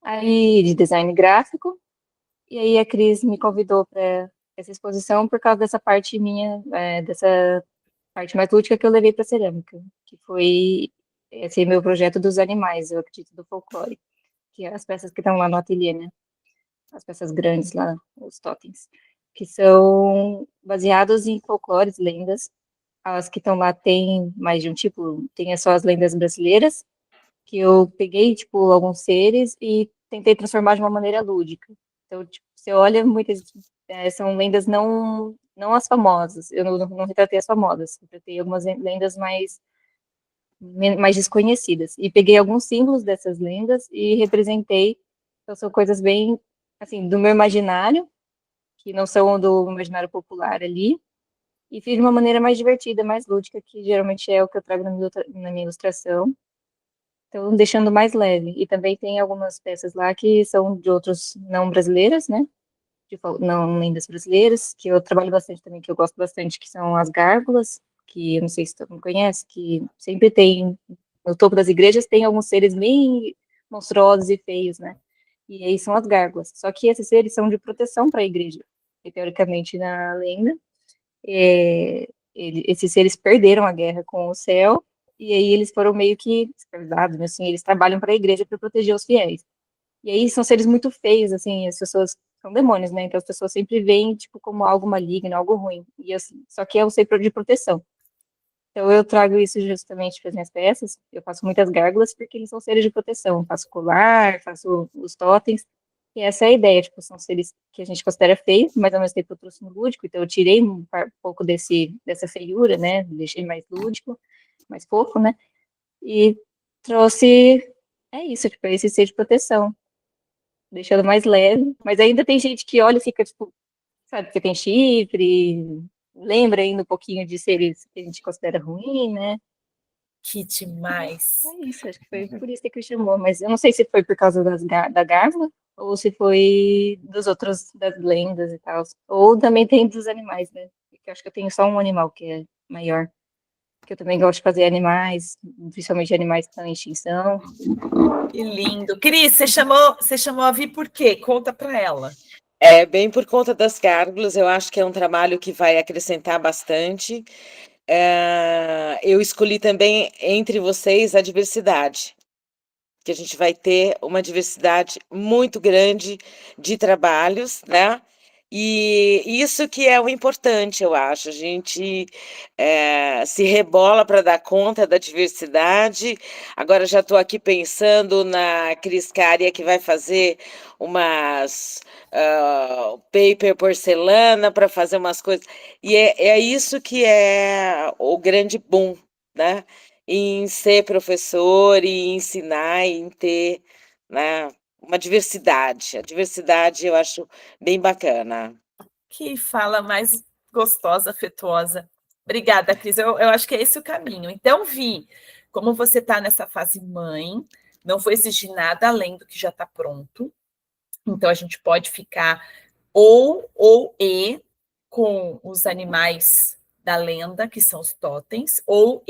Aí de design gráfico. E aí a Cris me convidou para essa exposição por causa dessa parte minha, dessa parte mais lúdica que eu levei para cerâmica, que foi esse meu projeto dos animais, eu acredito, do folclore, que é as peças que estão lá no ateliê, né? As peças grandes lá, os totens, que são baseados em folclores, lendas. As que estão lá tem mais de um tipo, tem só as lendas brasileiras, que eu peguei, tipo, alguns seres e tentei transformar de uma maneira lúdica. Então, tipo, você olha, muitas são lendas não as famosas, eu não retratei as famosas, retratei algumas lendas mais desconhecidas. E peguei alguns símbolos dessas lendas e representei, então são coisas bem, assim, do meu imaginário, que não são do imaginário popular ali, e fiz de uma maneira mais divertida, mais lúdica, que geralmente é o que eu trago na minha ilustração. Então, deixando mais leve. E também tem algumas peças lá que são de outros não brasileiras, né? Não lendas brasileiras, que eu trabalho bastante também, que eu gosto bastante, que são as gárgulas, que eu não sei se todo mundo conhece, que sempre tem, no topo das igrejas, tem alguns seres bem monstruosos e feios, né? E aí são as gárgulas. Só que esses seres são de proteção para a igreja. E, teoricamente, na lenda, esses seres perderam a guerra com o céu, e aí eles foram meio que escravizados, né? Assim, eles trabalham para a igreja para proteger os fiéis. E aí são seres muito feios, assim, as pessoas são demônios, né? Então as pessoas sempre veem, tipo, como algo maligno, algo ruim. E assim, só que é um ser de proteção. Então eu trago isso justamente para as minhas peças. Eu faço muitas gárgulas porque eles são seres de proteção. Faço colar, faço os totens. E essa é a ideia, tipo, são seres que a gente considera feios, mas ao mesmo tempo eu trouxe no lúdico, então eu tirei um pouco dessa feiura, né? Deixei mais lúdico, mais fofo, né? E trouxe, isso, tipo, esse ser de proteção, deixando mais leve, mas ainda tem gente que olha e fica, tipo, sabe, que tem chifre, lembra ainda um pouquinho de seres que a gente considera ruim, né? Que demais. É isso, acho que foi por isso que ele chamou, mas eu não sei se foi por causa da gárgula, ou se foi dos outros, das lendas e tal, ou também tem dos animais, né? Porque eu acho que eu tenho só um animal que é maior, que eu também gosto de fazer animais, principalmente animais que estão em extinção. Que lindo. Cris, você chamou a Vi por quê? Conta para ela. Bem por conta das gárgulas, eu acho que é um trabalho que vai acrescentar bastante. Eu escolhi também entre vocês a diversidade, que a gente vai ter uma diversidade muito grande de trabalhos, né? E isso que é o importante, eu acho. A gente se rebola para dar conta da diversidade. Agora já estou aqui pensando na Cris Caria, que vai fazer umas paper porcelana para fazer umas coisas. E é isso que é o grande boom, né? Em ser professor e ensinar, e em ter, né, uma diversidade. A diversidade eu acho bem bacana. Que fala mais gostosa, afetuosa. Obrigada, Cris. Eu acho que é esse o caminho. Então, Vi, como você está nessa fase mãe, não vou exigir nada além do que já está pronto. Então, a gente pode ficar ou com os animais da lenda, que são os totens, ou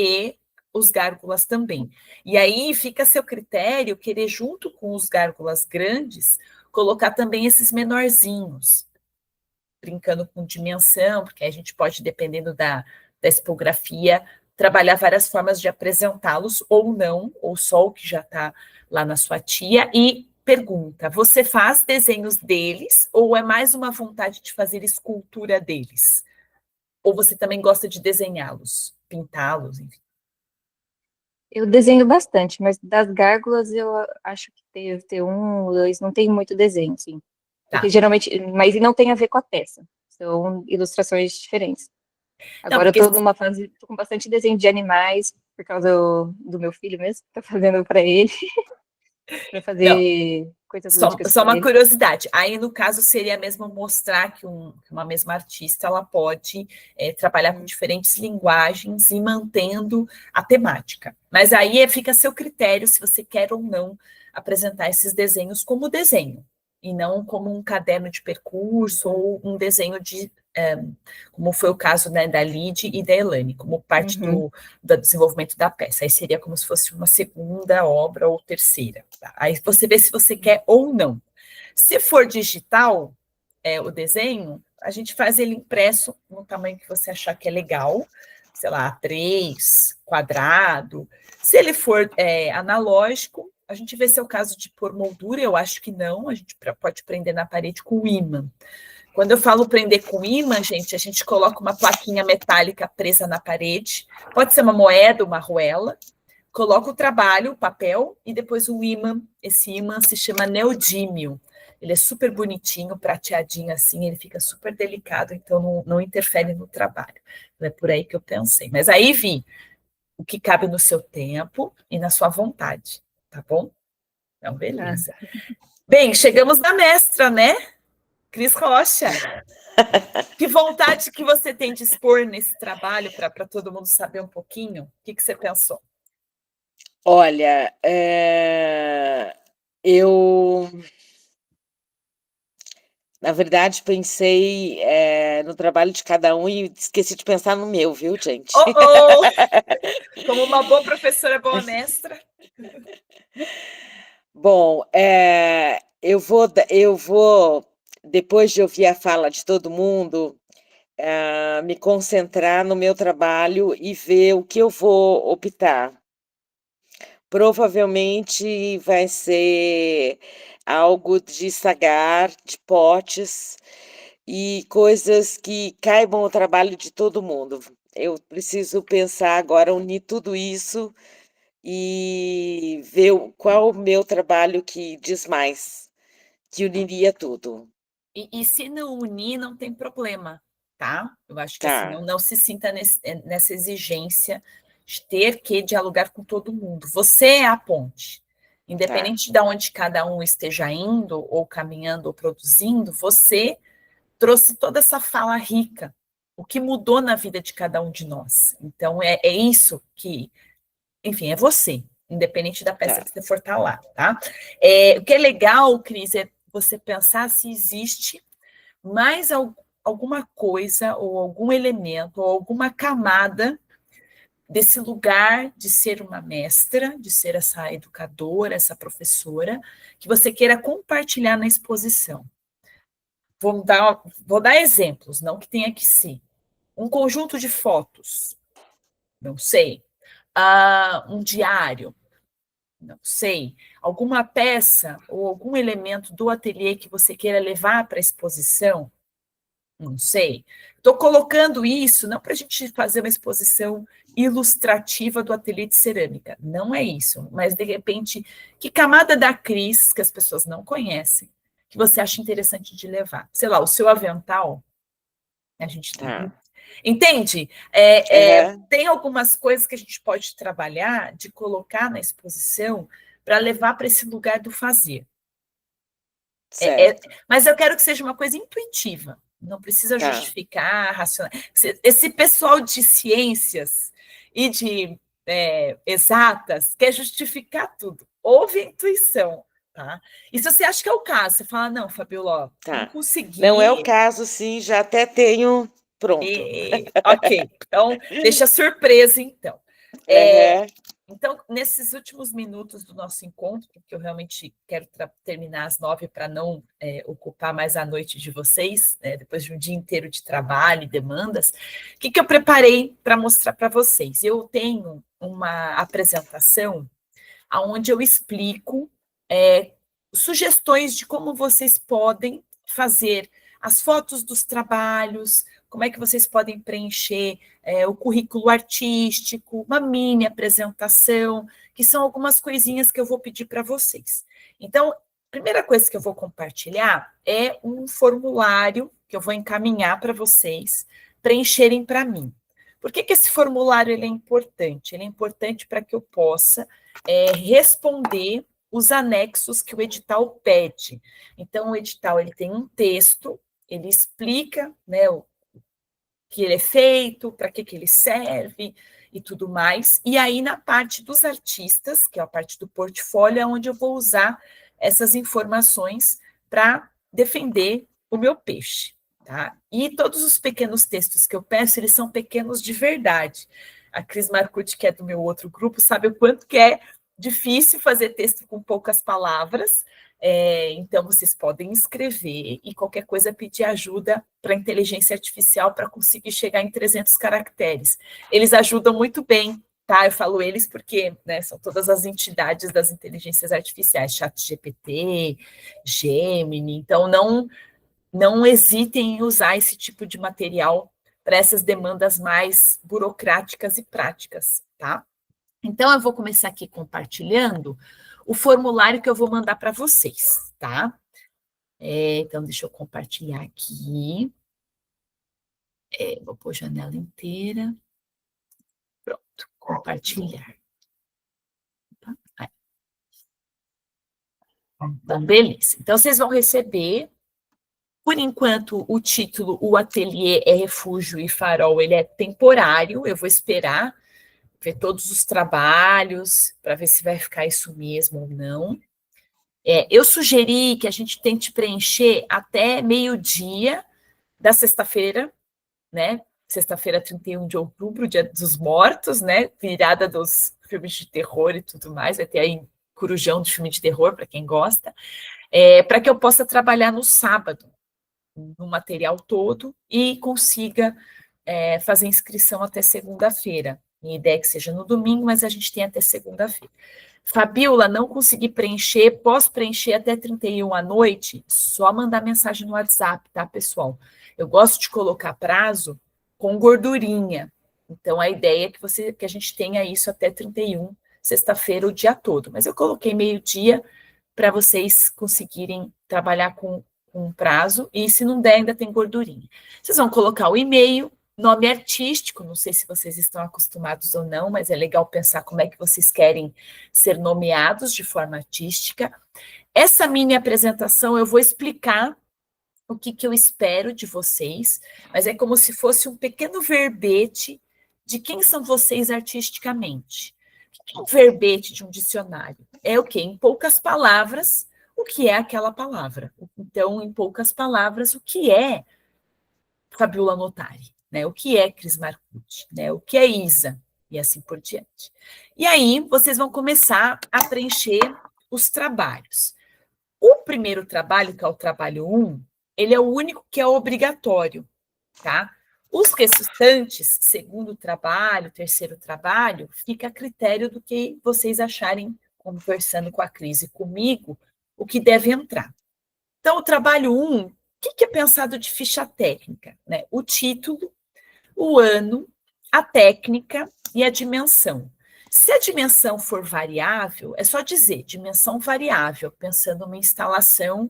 os gárgulas também. E aí fica a seu critério querer, junto com os gárgulas grandes, colocar também esses menorzinhos, brincando com dimensão, porque a gente pode, dependendo da expografia, trabalhar várias formas de apresentá-los, ou não, ou só o que já está lá na sua tia. E pergunta, você faz desenhos deles, ou é mais uma vontade de fazer escultura deles? Ou você também gosta de desenhá-los, pintá-los, enfim? Eu desenho bastante, mas das gárgulas eu acho que ter um ou dois, não tem muito desenho, assim. Tá. Porque geralmente, mas não tem a ver com a peça. São ilustrações diferentes. Agora porque eu tô numa fase, tô com bastante desenho de animais, por causa do meu filho mesmo, que tá fazendo para ele, para Não, fazer coisas lúdicas só com uma ele. curiosidade. Aí, no caso, seria mesmo mostrar que uma mesma artista ela pode trabalhar com diferentes linguagens e mantendo a temática. Mas aí fica a seu critério se você quer ou não apresentar esses desenhos como desenho, e não como um caderno de percurso ou um desenho como foi o caso, né, da Lid e da Elane, como parte do desenvolvimento da peça. Aí seria como se fosse uma segunda obra ou terceira. Tá? Aí você vê se você quer ou não. Se for digital, o desenho, a gente faz ele impresso no tamanho que você achar que é legal, sei lá, 3, quadrado. Se ele for analógico, a gente vê se é o caso de pôr moldura, eu acho que não, a gente pode prender na parede com ímã. Quando eu falo prender com ímã, gente, a gente coloca uma plaquinha metálica presa na parede, pode ser uma moeda, uma arruela, coloca o trabalho, o papel, e depois o ímã. Esse ímã se chama neodímio. Ele é super bonitinho, prateadinho assim, ele fica super delicado, então não interfere no trabalho. É por aí que eu pensei. Mas aí, Vi, o que cabe no seu tempo e na sua vontade, tá bom? Então, beleza. Bem, chegamos na mestra, né? Cris Rocha. Que vontade que você tem de expor nesse trabalho para todo mundo saber um pouquinho? O que você pensou? Olha, eu, na verdade, pensei no trabalho de cada um e esqueci de pensar no meu, viu, gente? Como uma boa professora, boa mestra. Bom, eu vou, depois de ouvir a fala de todo mundo, me concentrar no meu trabalho e ver o que eu vou optar. Provavelmente vai ser algo de sagar, de potes e coisas que caibam ao trabalho de todo mundo. Eu preciso pensar agora, unir tudo isso e ver qual o meu trabalho que diz mais, que uniria tudo. E se não unir, não tem problema, tá? Eu acho que assim, Tá, não se sinta nessa exigência de ter que dialogar com todo mundo. Você é a ponte. tá, Independente de onde cada um esteja indo, ou caminhando, ou produzindo, você trouxe toda essa fala rica, o que mudou na vida de cada um de nós. Então, é isso que, enfim, é você, independente da peça tá. que você for estar lá, tá? O que é legal, Cris, é você pensar se existe mais alguma coisa, ou algum elemento, ou alguma camada desse lugar de ser uma mestra, de ser essa educadora, essa professora, que você queira compartilhar na exposição. Vou dar exemplos, não que tenha que ser. Um conjunto de fotos, não sei. Um diário, não sei. Alguma peça ou algum elemento do ateliê que você queira levar para a exposição, Não sei. Estou colocando isso não para a gente fazer uma exposição ilustrativa do ateliê de cerâmica, não é isso, mas de repente, que camada da Cris que as pessoas não conhecem, que você acha interessante de levar? Sei lá, o seu avental, a gente tem. Entende? Tem algumas coisas que a gente pode trabalhar, de colocar na exposição, para levar para esse lugar do fazer. Mas eu quero que seja uma coisa intuitiva, não precisa justificar, racional. Esse pessoal de ciências e de exatas quer justificar tudo. Houve intuição, tá? E se você acha que é o caso, você fala, não, Fabiola, não consegui. Não é o caso, sim, já até tenho pronto. Ok, então deixa surpresa, então. Então, nesses últimos minutos do nosso encontro, porque eu realmente quero terminar às 9 para não ocupar mais a noite de vocês, depois de um dia inteiro de trabalho e demandas, o que eu preparei para mostrar para vocês? Eu tenho uma apresentação onde eu explico sugestões de como vocês podem fazer as fotos dos trabalhos, como é que vocês podem preencher o currículo artístico, uma mini apresentação, que são algumas coisinhas que eu vou pedir para vocês. Então, a primeira coisa que eu vou compartilhar é um formulário que eu vou encaminhar para vocês preencherem para mim. Por que esse formulário ele é importante? Ele é importante para que eu possa responder os anexos que o edital pede. Então, o edital ele tem um texto, ele explica, né, o que ele é feito, para que ele serve e tudo mais. E aí, na parte dos artistas, que é a parte do portfólio, é onde eu vou usar essas informações para defender o meu peixe. Tá? E todos os pequenos textos que eu peço, eles são pequenos de verdade. A Cris Marcucci, que é do meu outro grupo, sabe o quanto que é difícil fazer texto com poucas palavras, então vocês podem escrever e qualquer coisa pedir ajuda para a inteligência artificial para conseguir chegar em 300 caracteres. Eles ajudam muito bem, tá? Eu falo eles porque, né, são todas as entidades das inteligências artificiais, ChatGPT, Gemini, então não hesitem em usar esse tipo de material para essas demandas mais burocráticas e práticas, tá? Então, eu vou começar aqui compartilhando o formulário que eu vou mandar para vocês, tá? Então, deixa eu compartilhar aqui. Vou pôr a janela inteira. Pronto, compartilhar. Então, beleza. Então, vocês vão receber, por enquanto, o título, o ateliê é Refúgio e Farol, ele é temporário, eu vou esperar ver todos os trabalhos, para ver se vai ficar isso mesmo ou não. Eu sugeri que a gente tente preencher até meio-dia da sexta-feira, né? Sexta-feira, 31 de outubro, Dia dos Mortos, né? Virada dos filmes de terror e tudo mais. Vai ter aí corujão de filme de terror, para quem gosta. Para que eu possa trabalhar no sábado, no material todo, e consiga fazer inscrição até segunda-feira. Minha ideia é que seja no domingo, mas a gente tem até segunda-feira. Fabiola, não consegui preencher, posso preencher até 31 à noite? Só mandar mensagem no WhatsApp, tá, pessoal? Eu gosto de colocar prazo com gordurinha. Então, a ideia é que a gente tenha isso até 31, sexta-feira, o dia todo. Mas eu coloquei meio-dia para vocês conseguirem trabalhar com prazo, e se não der, ainda tem gordurinha. Vocês vão colocar o e-mail, nome artístico, não sei se vocês estão acostumados ou não, mas é legal pensar como é que vocês querem ser nomeados de forma artística. Essa mini apresentação eu vou explicar o que eu espero de vocês, mas é como se fosse um pequeno verbete de quem são vocês artisticamente. O que é um verbete de um dicionário? É o quê? Em poucas palavras, o que é aquela palavra. Então, em poucas palavras, o que é Fabiola Notari? Né, o que é Cris Marcucci, né, o que é Isa, e assim por diante. E aí, vocês vão começar a preencher os trabalhos. O primeiro trabalho, que é o trabalho 1, ele é o único que é obrigatório, tá? Os restantes, segundo trabalho, terceiro trabalho, fica a critério do que vocês acharem, conversando com a Cris e comigo, o que deve entrar. Então, o trabalho 1, que é pensado de ficha técnica? Né? O título, o ano, a técnica e a dimensão. Se a dimensão for variável, é só dizer dimensão variável, pensando numa instalação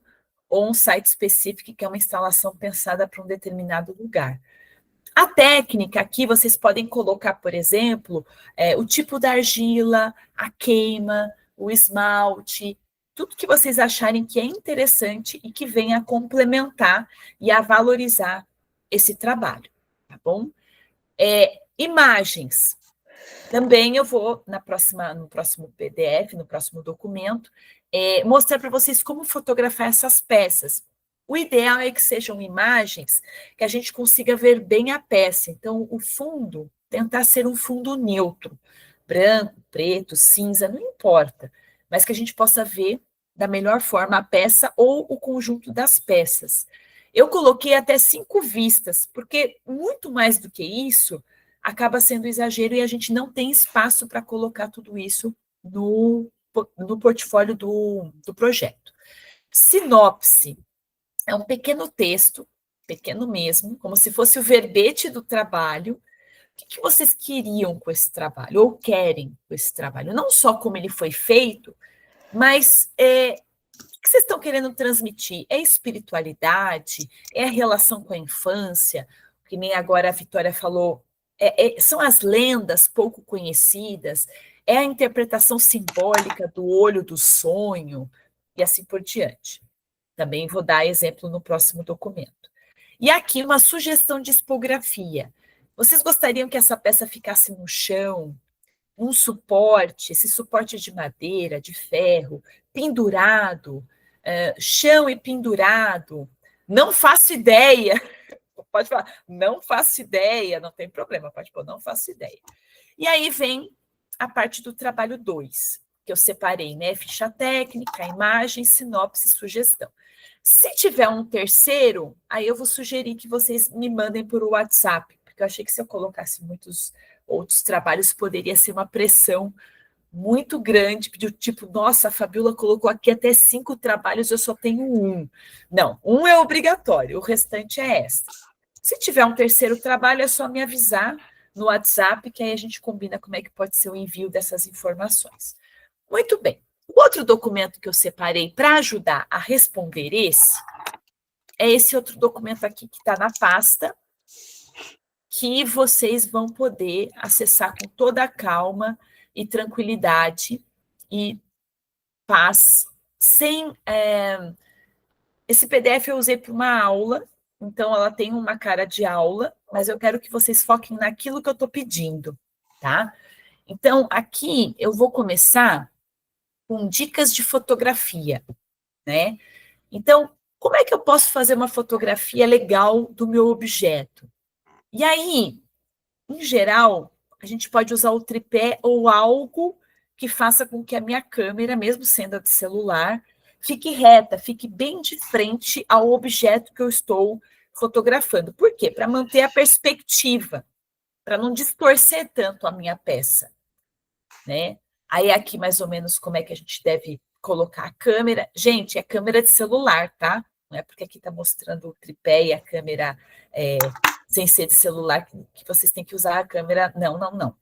ou um site específico que é uma instalação pensada para um determinado lugar. A técnica aqui vocês podem colocar, por exemplo, o tipo da argila, a queima, o esmalte, tudo que vocês acharem que é interessante e que venha a complementar e a valorizar esse trabalho, tá bom? Imagens. Também eu vou, no próximo PDF, no próximo documento, mostrar para vocês como fotografar essas peças. O ideal é que sejam imagens que a gente consiga ver bem a peça. Então, o fundo, tentar ser um fundo neutro, branco, preto, cinza, não importa, mas que a gente possa ver da melhor forma a peça ou o conjunto das peças. Eu coloquei até 5 vistas, porque muito mais do que isso acaba sendo exagero e a gente não tem espaço para colocar tudo isso no portfólio do projeto. Sinopse é um pequeno texto, pequeno mesmo, como se fosse o verbete do trabalho. O que vocês queriam com esse trabalho, ou querem com esse trabalho? Não só como ele foi feito, mas o que vocês estão querendo transmitir? É espiritualidade? É a relação com a infância? Que nem agora a Vitória falou, são as lendas pouco conhecidas? É a interpretação simbólica do olho do sonho? E assim por diante. Também vou dar exemplo no próximo documento. E aqui uma sugestão de expografia. Vocês gostariam que essa peça ficasse no chão, um suporte, esse suporte de madeira, de ferro, pendurado, chão e pendurado? Não faço ideia. Pode falar, não faço ideia, não tem problema, pode pôr, não faço ideia. E aí vem a parte do trabalho 2, que eu separei, né? Ficha técnica, imagem, sinopse, sugestão. Se tiver um terceiro, aí eu vou sugerir que vocês me mandem por WhatsApp, porque eu achei que se eu colocasse muitos outros trabalhos, poderia ser uma pressão muito grande, do tipo, nossa, a Fabiola colocou aqui até 5 trabalhos, eu só tenho 1. Não, 1 é obrigatório, o restante é extra. Se tiver um terceiro trabalho, é só me avisar no WhatsApp, que aí a gente combina como é que pode ser o envio dessas informações. Muito bem. O outro documento que eu separei para ajudar a responder é esse outro documento aqui que está na pasta, que vocês vão poder acessar com toda a calma e tranquilidade e paz, sem... Esse PDF eu usei para uma aula, então ela tem uma cara de aula, mas eu quero que vocês foquem naquilo que eu estou pedindo, tá? Então, aqui eu vou começar com dicas de fotografia, né? Então, como é que eu posso fazer uma fotografia legal do meu objeto? E aí, em geral, a gente pode usar o tripé ou algo que faça com que a minha câmera, mesmo sendo a de celular, fique reta, fique bem de frente ao objeto que eu estou fotografando. Por quê? Para manter a perspectiva, para não distorcer tanto a minha peça, né? Aí aqui mais ou menos como é que a gente deve colocar a câmera. Gente, é câmera de celular, tá? Não é porque aqui está mostrando o tripé e a câmera sem ser de celular que vocês têm que usar a câmera. Não, não, não.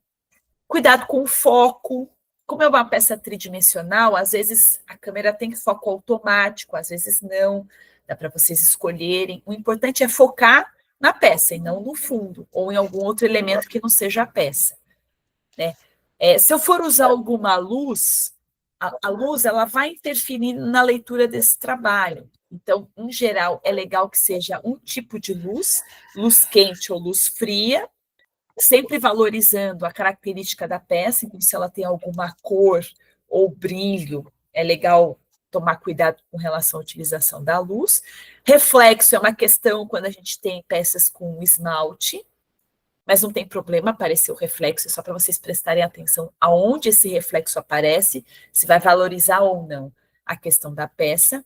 Cuidado com o foco. Como é uma peça tridimensional, às vezes a câmera tem foco automático, às vezes não. Dá para vocês escolherem. O importante é focar na peça e não no fundo, ou em algum outro elemento que não seja a peça, né? Se eu for usar alguma luz, a luz ela vai interferir na leitura desse trabalho. Então, em geral, é legal que seja um tipo de luz quente ou luz fria, sempre valorizando a característica da peça. Então, se ela tem alguma cor ou brilho, é legal tomar cuidado com relação à utilização da luz. Reflexo é uma questão quando a gente tem peças com esmalte, mas não tem problema aparecer o reflexo, é só para vocês prestarem atenção aonde esse reflexo aparece, se vai valorizar ou não a questão da peça.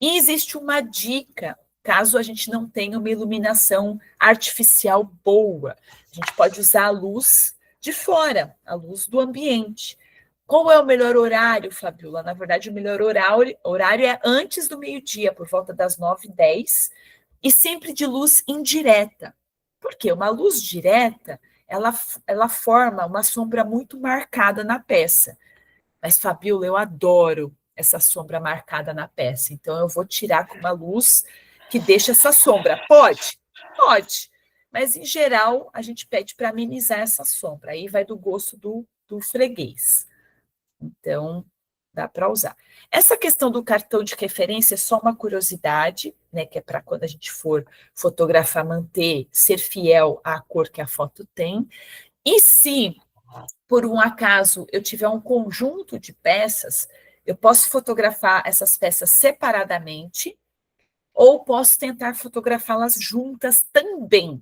E existe uma dica, caso a gente não tenha uma iluminação artificial boa. A gente pode usar a luz de fora, a luz do ambiente. Qual é o melhor horário, Fabiola? Na verdade, o melhor horário é antes do meio-dia, por volta das 9h10, e sempre de luz indireta. Por quê? Uma luz direta, ela forma uma sombra muito marcada na peça. Mas, Fabiola, eu adoro essa sombra marcada na peça, então eu vou tirar com uma luz que deixa essa sombra. Pode? Pode. Mas, em geral, a gente pede para amenizar essa sombra. Aí vai do gosto do freguês. Então, dá para usar. Essa questão do cartão de referência é só uma curiosidade, né? Que é para quando a gente for fotografar, ser fiel à cor que a foto tem. E se, por um acaso, eu tiver um conjunto de peças, eu posso fotografar essas peças separadamente, ou posso tentar fotografá-las juntas também.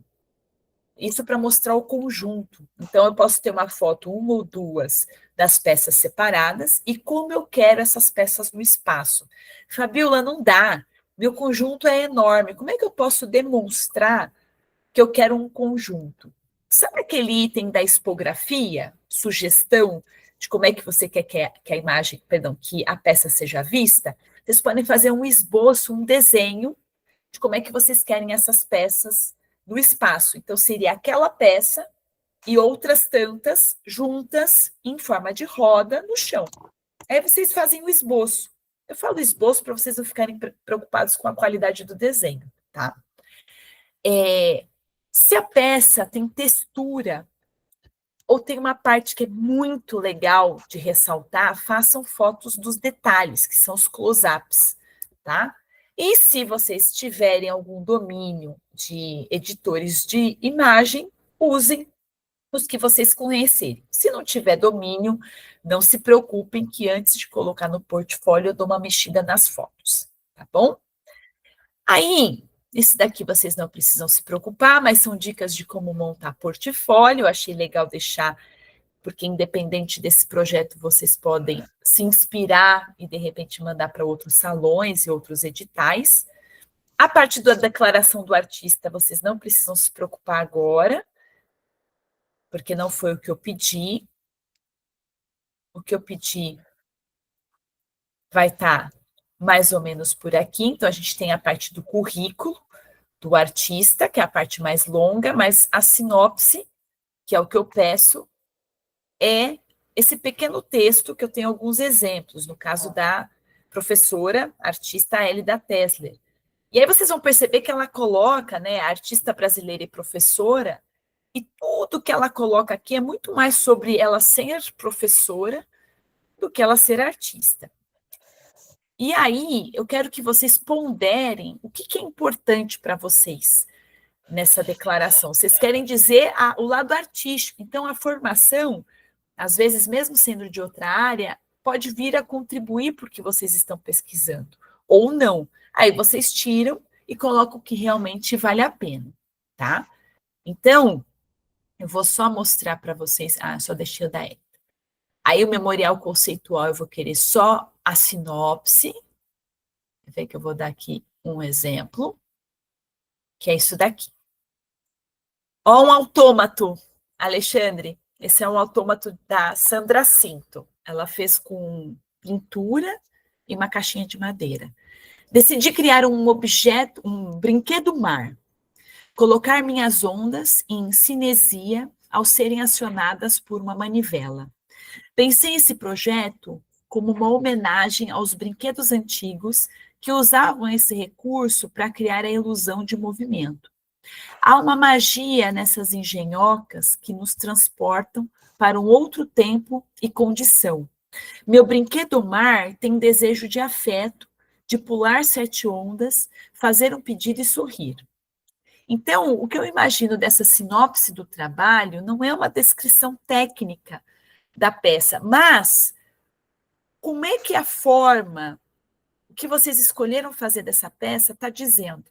Isso para mostrar o conjunto. Então, eu posso ter uma foto, uma ou duas, das peças separadas, e como eu quero essas peças no espaço. Fabiola, não dá. Meu conjunto é enorme. Como é que eu posso demonstrar que eu quero um conjunto? Sabe aquele item da expografia? Sugestão de como é que você quer que a imagem, que a peça seja vista? Vocês podem fazer um esboço, um desenho de como é que vocês querem essas peças no espaço. Então, seria aquela peça e outras tantas juntas em forma de roda no chão. Aí vocês fazem o esboço. Eu falo esboço para vocês não ficarem preocupados com a qualidade do desenho, tá? Se a peça tem textura ou tem uma parte que é muito legal de ressaltar, façam fotos dos detalhes, que são os close-ups, tá? E se vocês tiverem algum domínio de editores de imagem, usem os que vocês conhecerem. Se não tiver domínio, não se preocupem que antes de colocar no portfólio eu dou uma mexida nas fotos, tá bom? Aí, esse daqui vocês não precisam se preocupar, mas são dicas de como montar portfólio. Eu achei legal deixar, porque independente desse projeto, vocês podem se inspirar e, de repente, mandar para outros salões e outros editais. A parte da declaração do artista, vocês não precisam se preocupar agora, porque não foi o que eu pedi. O que eu pedi vai estar mais ou menos por aqui. Então, a gente tem a parte do currículo do artista, que é a parte mais longa, mas a sinopse, que é o que eu peço, é esse pequeno texto que eu tenho alguns exemplos, no caso da professora, artista Elida Tesler. E aí vocês vão perceber que ela coloca, né, artista brasileira e professora, e tudo que ela coloca aqui é muito mais sobre ela ser professora do que ela ser artista. E aí, eu quero que vocês ponderem o que é importante para vocês nessa declaração. Vocês querem dizer o lado artístico. Então, a formação, às vezes, mesmo sendo de outra área, pode vir a contribuir para o que vocês estão pesquisando, ou não. Aí vocês tiram e colocam o que realmente vale a pena, tá? Então, eu vou só mostrar para vocês... só deixei eu dar. Aí, o memorial conceitual, eu vou querer só a sinopse. Vê que eu vou dar aqui um exemplo, que é isso daqui. Ó, um autômato, Alexandre. Esse é um autômato da Sandra Cinto. Ela fez com pintura e uma caixinha de madeira. Decidi criar um objeto, um brinquedo mar. Colocar minhas ondas em cinesia ao serem acionadas por uma manivela. Pensei esse projeto como uma homenagem aos brinquedos antigos que usavam esse recurso para criar a ilusão de movimento. Há uma magia nessas engenhocas que nos transportam para um outro tempo e condição. Meu brinquedo mar tem desejo de afeto, de pular 7 ondas, fazer um pedido e sorrir. Então, o que eu imagino dessa sinopse do trabalho não é uma descrição técnica da peça, mas como é que a forma, o que vocês escolheram fazer dessa peça está dizendo.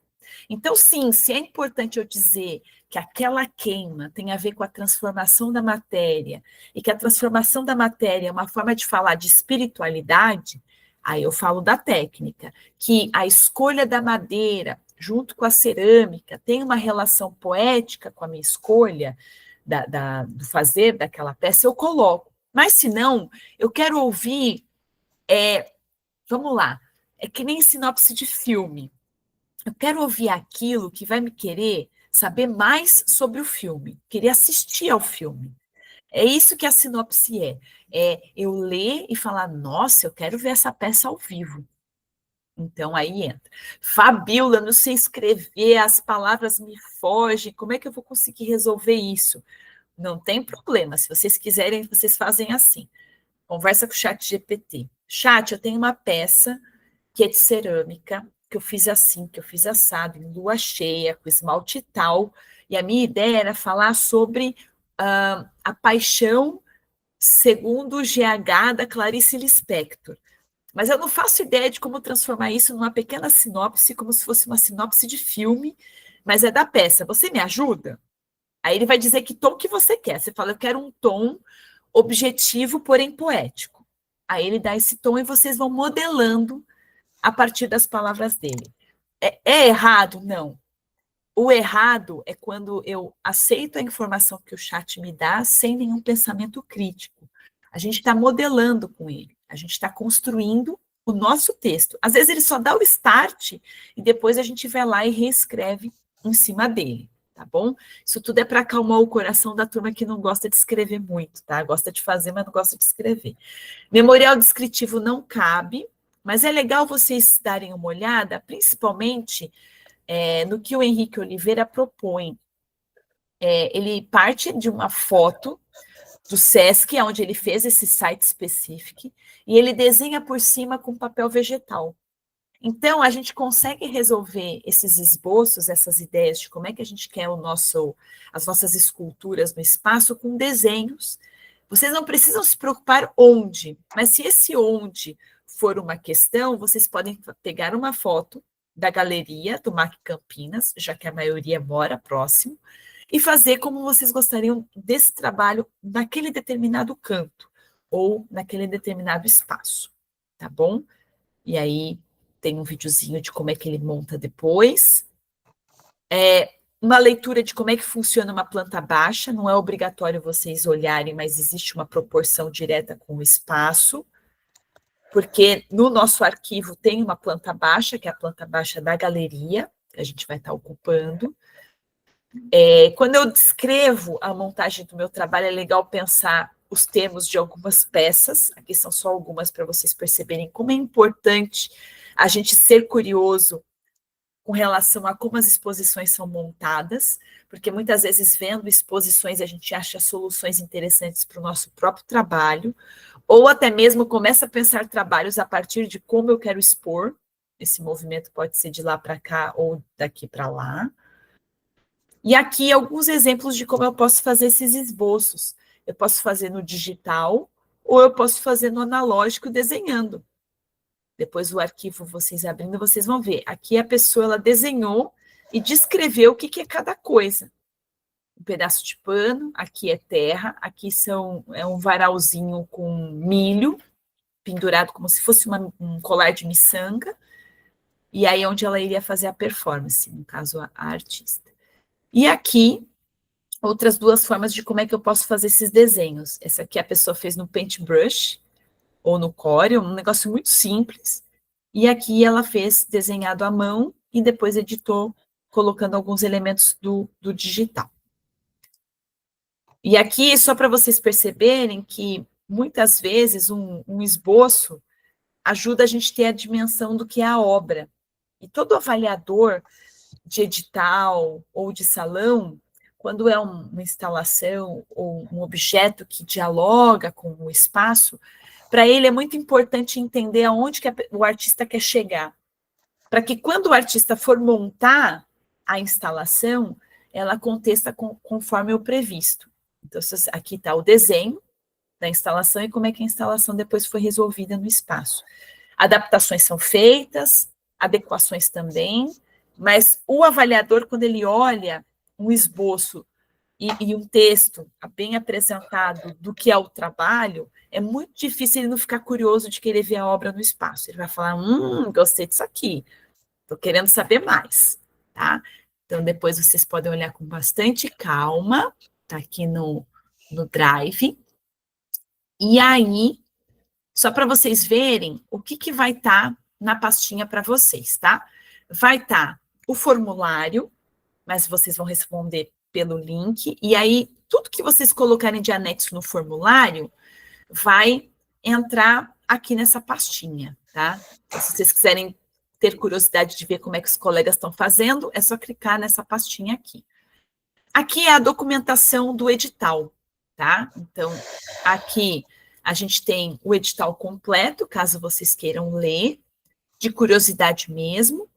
Então, sim, se é importante eu dizer que aquela queima tem a ver com a transformação da matéria, e que a transformação da matéria é uma forma de falar de espiritualidade, aí eu falo da técnica, que a escolha da madeira, junto com a cerâmica, tem uma relação poética com a minha escolha do fazer daquela peça, eu coloco. Mas, se não, eu quero ouvir, vamos lá, é que nem sinopse de filme. Eu quero ouvir aquilo que vai me querer saber mais sobre o filme, querer assistir ao filme. É isso que a sinopse é. É eu ler e falar, nossa, eu quero ver essa peça ao vivo. Então, aí entra. Fabíola, não sei escrever, as palavras me fogem, como é que eu vou conseguir resolver isso? Não tem problema, se vocês quiserem, vocês fazem assim. Conversa com o chat GPT. Chat, eu tenho uma peça que é de cerâmica, que eu fiz assim, que eu fiz assado, em lua cheia, com esmalte e tal, e a minha ideia era falar sobre a paixão segundo o GH da Clarice Lispector. Mas eu não faço ideia de como transformar isso numa pequena sinopse, como se fosse uma sinopse de filme, mas é da peça. Você me ajuda? Aí ele vai dizer que tom que você quer. Você fala, eu quero um tom objetivo, porém poético. Aí ele dá esse tom e vocês vão modelando a partir das palavras dele. É errado? Não. O errado é quando eu aceito a informação que o chat me dá sem nenhum pensamento crítico. A gente está modelando com ele, a gente está construindo o nosso texto. Às vezes ele só dá o start e depois a gente vai lá e reescreve em cima dele, tá bom? Isso tudo é para acalmar o coração da turma que não gosta de escrever muito, tá? Gosta de fazer, mas não gosta de escrever. Memorial descritivo não cabe, mas é legal vocês darem uma olhada, principalmente no que o Henrique Oliveira propõe. Ele parte de uma foto do Sesc, onde ele fez esse site específico, e ele desenha por cima com papel vegetal. Então, a gente consegue resolver esses esboços, essas ideias de como é que a gente quer as nossas esculturas no espaço com desenhos. Vocês não precisam se preocupar onde, mas se esse onde for uma questão, vocês podem pegar uma foto da galeria do MAC Campinas, já que a maioria mora próximo, e fazer como vocês gostariam desse trabalho naquele determinado canto, ou naquele determinado espaço, tá bom? E aí tem um videozinho de como é que ele monta depois. Uma leitura de como é que funciona uma planta baixa, não é obrigatório vocês olharem, mas existe uma proporção direta com o espaço, porque no nosso arquivo tem uma planta baixa, que é a planta baixa da galeria, que a gente vai estar ocupando. Quando eu descrevo a montagem do meu trabalho, é legal pensar os termos de algumas peças, aqui são só algumas para vocês perceberem como é importante a gente ser curioso com relação a como as exposições são montadas, porque muitas vezes vendo exposições a gente acha soluções interessantes para o nosso próprio trabalho, ou até mesmo começa a pensar trabalhos a partir de como eu quero expor. Esse movimento pode ser de lá para cá ou daqui para lá. E aqui alguns exemplos de como eu posso fazer esses esboços. Eu posso fazer no digital ou eu posso fazer no analógico desenhando. Depois o arquivo vocês abrindo, vocês vão ver. Aqui a pessoa ela desenhou e descreveu o que é cada coisa. Um pedaço de pano, aqui é terra, aqui é um varalzinho com milho, pendurado como se fosse um colar de miçanga, e aí é onde ela iria fazer a performance, no caso a artista. E aqui, outras duas formas de como é que eu posso fazer esses desenhos. Essa aqui a pessoa fez no Paintbrush, ou no Corel, um negócio muito simples. E aqui ela fez desenhado à mão e depois editou, colocando alguns elementos do digital. E aqui, só para vocês perceberem que, muitas vezes, um esboço ajuda a gente a ter a dimensão do que é a obra. E todo avaliador de edital ou de salão, quando é uma instalação ou um objeto que dialoga com o espaço, para ele é muito importante entender aonde que o artista quer chegar, para que quando o artista for montar a instalação, ela aconteça conforme o previsto. Então, aqui está o desenho da instalação e como é que a instalação depois foi resolvida no espaço. Adaptações são feitas, adequações também, mas o avaliador, quando ele olha um esboço e um texto bem apresentado do que é o trabalho, é muito difícil ele não ficar curioso de querer ver a obra no espaço. Ele vai falar, gostei disso aqui, estou querendo saber mais, tá? Então, depois vocês podem olhar com bastante calma, tá aqui no Drive. E aí, só para vocês verem o que vai estar na pastinha para vocês, tá? Vai estar o formulário, mas vocês vão responder pelo link, e aí tudo que vocês colocarem de anexo no formulário vai entrar aqui nessa pastinha, tá? Então, se vocês quiserem ter curiosidade de ver como é que os colegas estão fazendo, é só clicar nessa pastinha aqui. Aqui é a documentação do edital, tá? Então, aqui a gente tem o edital completo, caso vocês queiram ler, de curiosidade mesmo.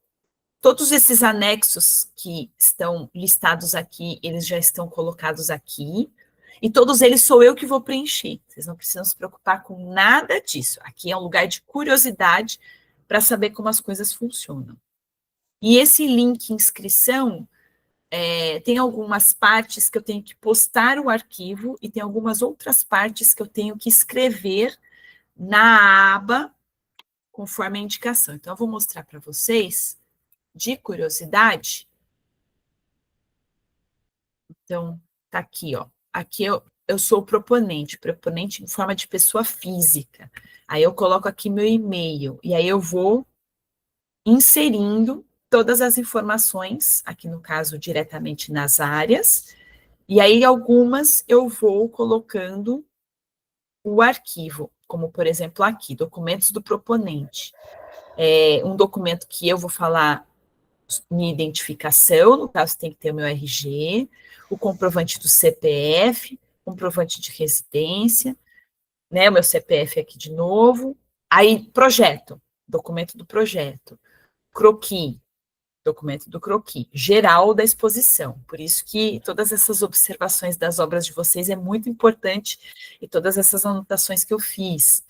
Todos esses anexos que estão listados aqui, eles já estão colocados aqui, e todos eles sou eu que vou preencher. Vocês não precisam se preocupar com nada disso. Aqui é um lugar de curiosidade para saber como as coisas funcionam. E esse link inscrição, tem algumas partes que eu tenho que postar o arquivo e tem algumas outras partes que eu tenho que escrever na aba conforme a indicação. Então, eu vou mostrar para vocês, de curiosidade. Então, tá aqui, ó. Aqui eu sou o proponente em forma de pessoa física. Aí eu coloco aqui meu e-mail, e aí eu vou inserindo todas as informações, aqui no caso, diretamente nas áreas, e aí algumas eu vou colocando o arquivo, como por exemplo aqui, documentos do proponente. Um documento que eu vou falar minha identificação, no caso tem que ter o meu RG, o comprovante do CPF, comprovante de residência, né, o meu CPF aqui de novo, aí projeto, documento do projeto, croquis, documento do croquis, geral da exposição. Por isso que todas essas observações das obras de vocês é muito importante, e todas essas anotações que eu fiz.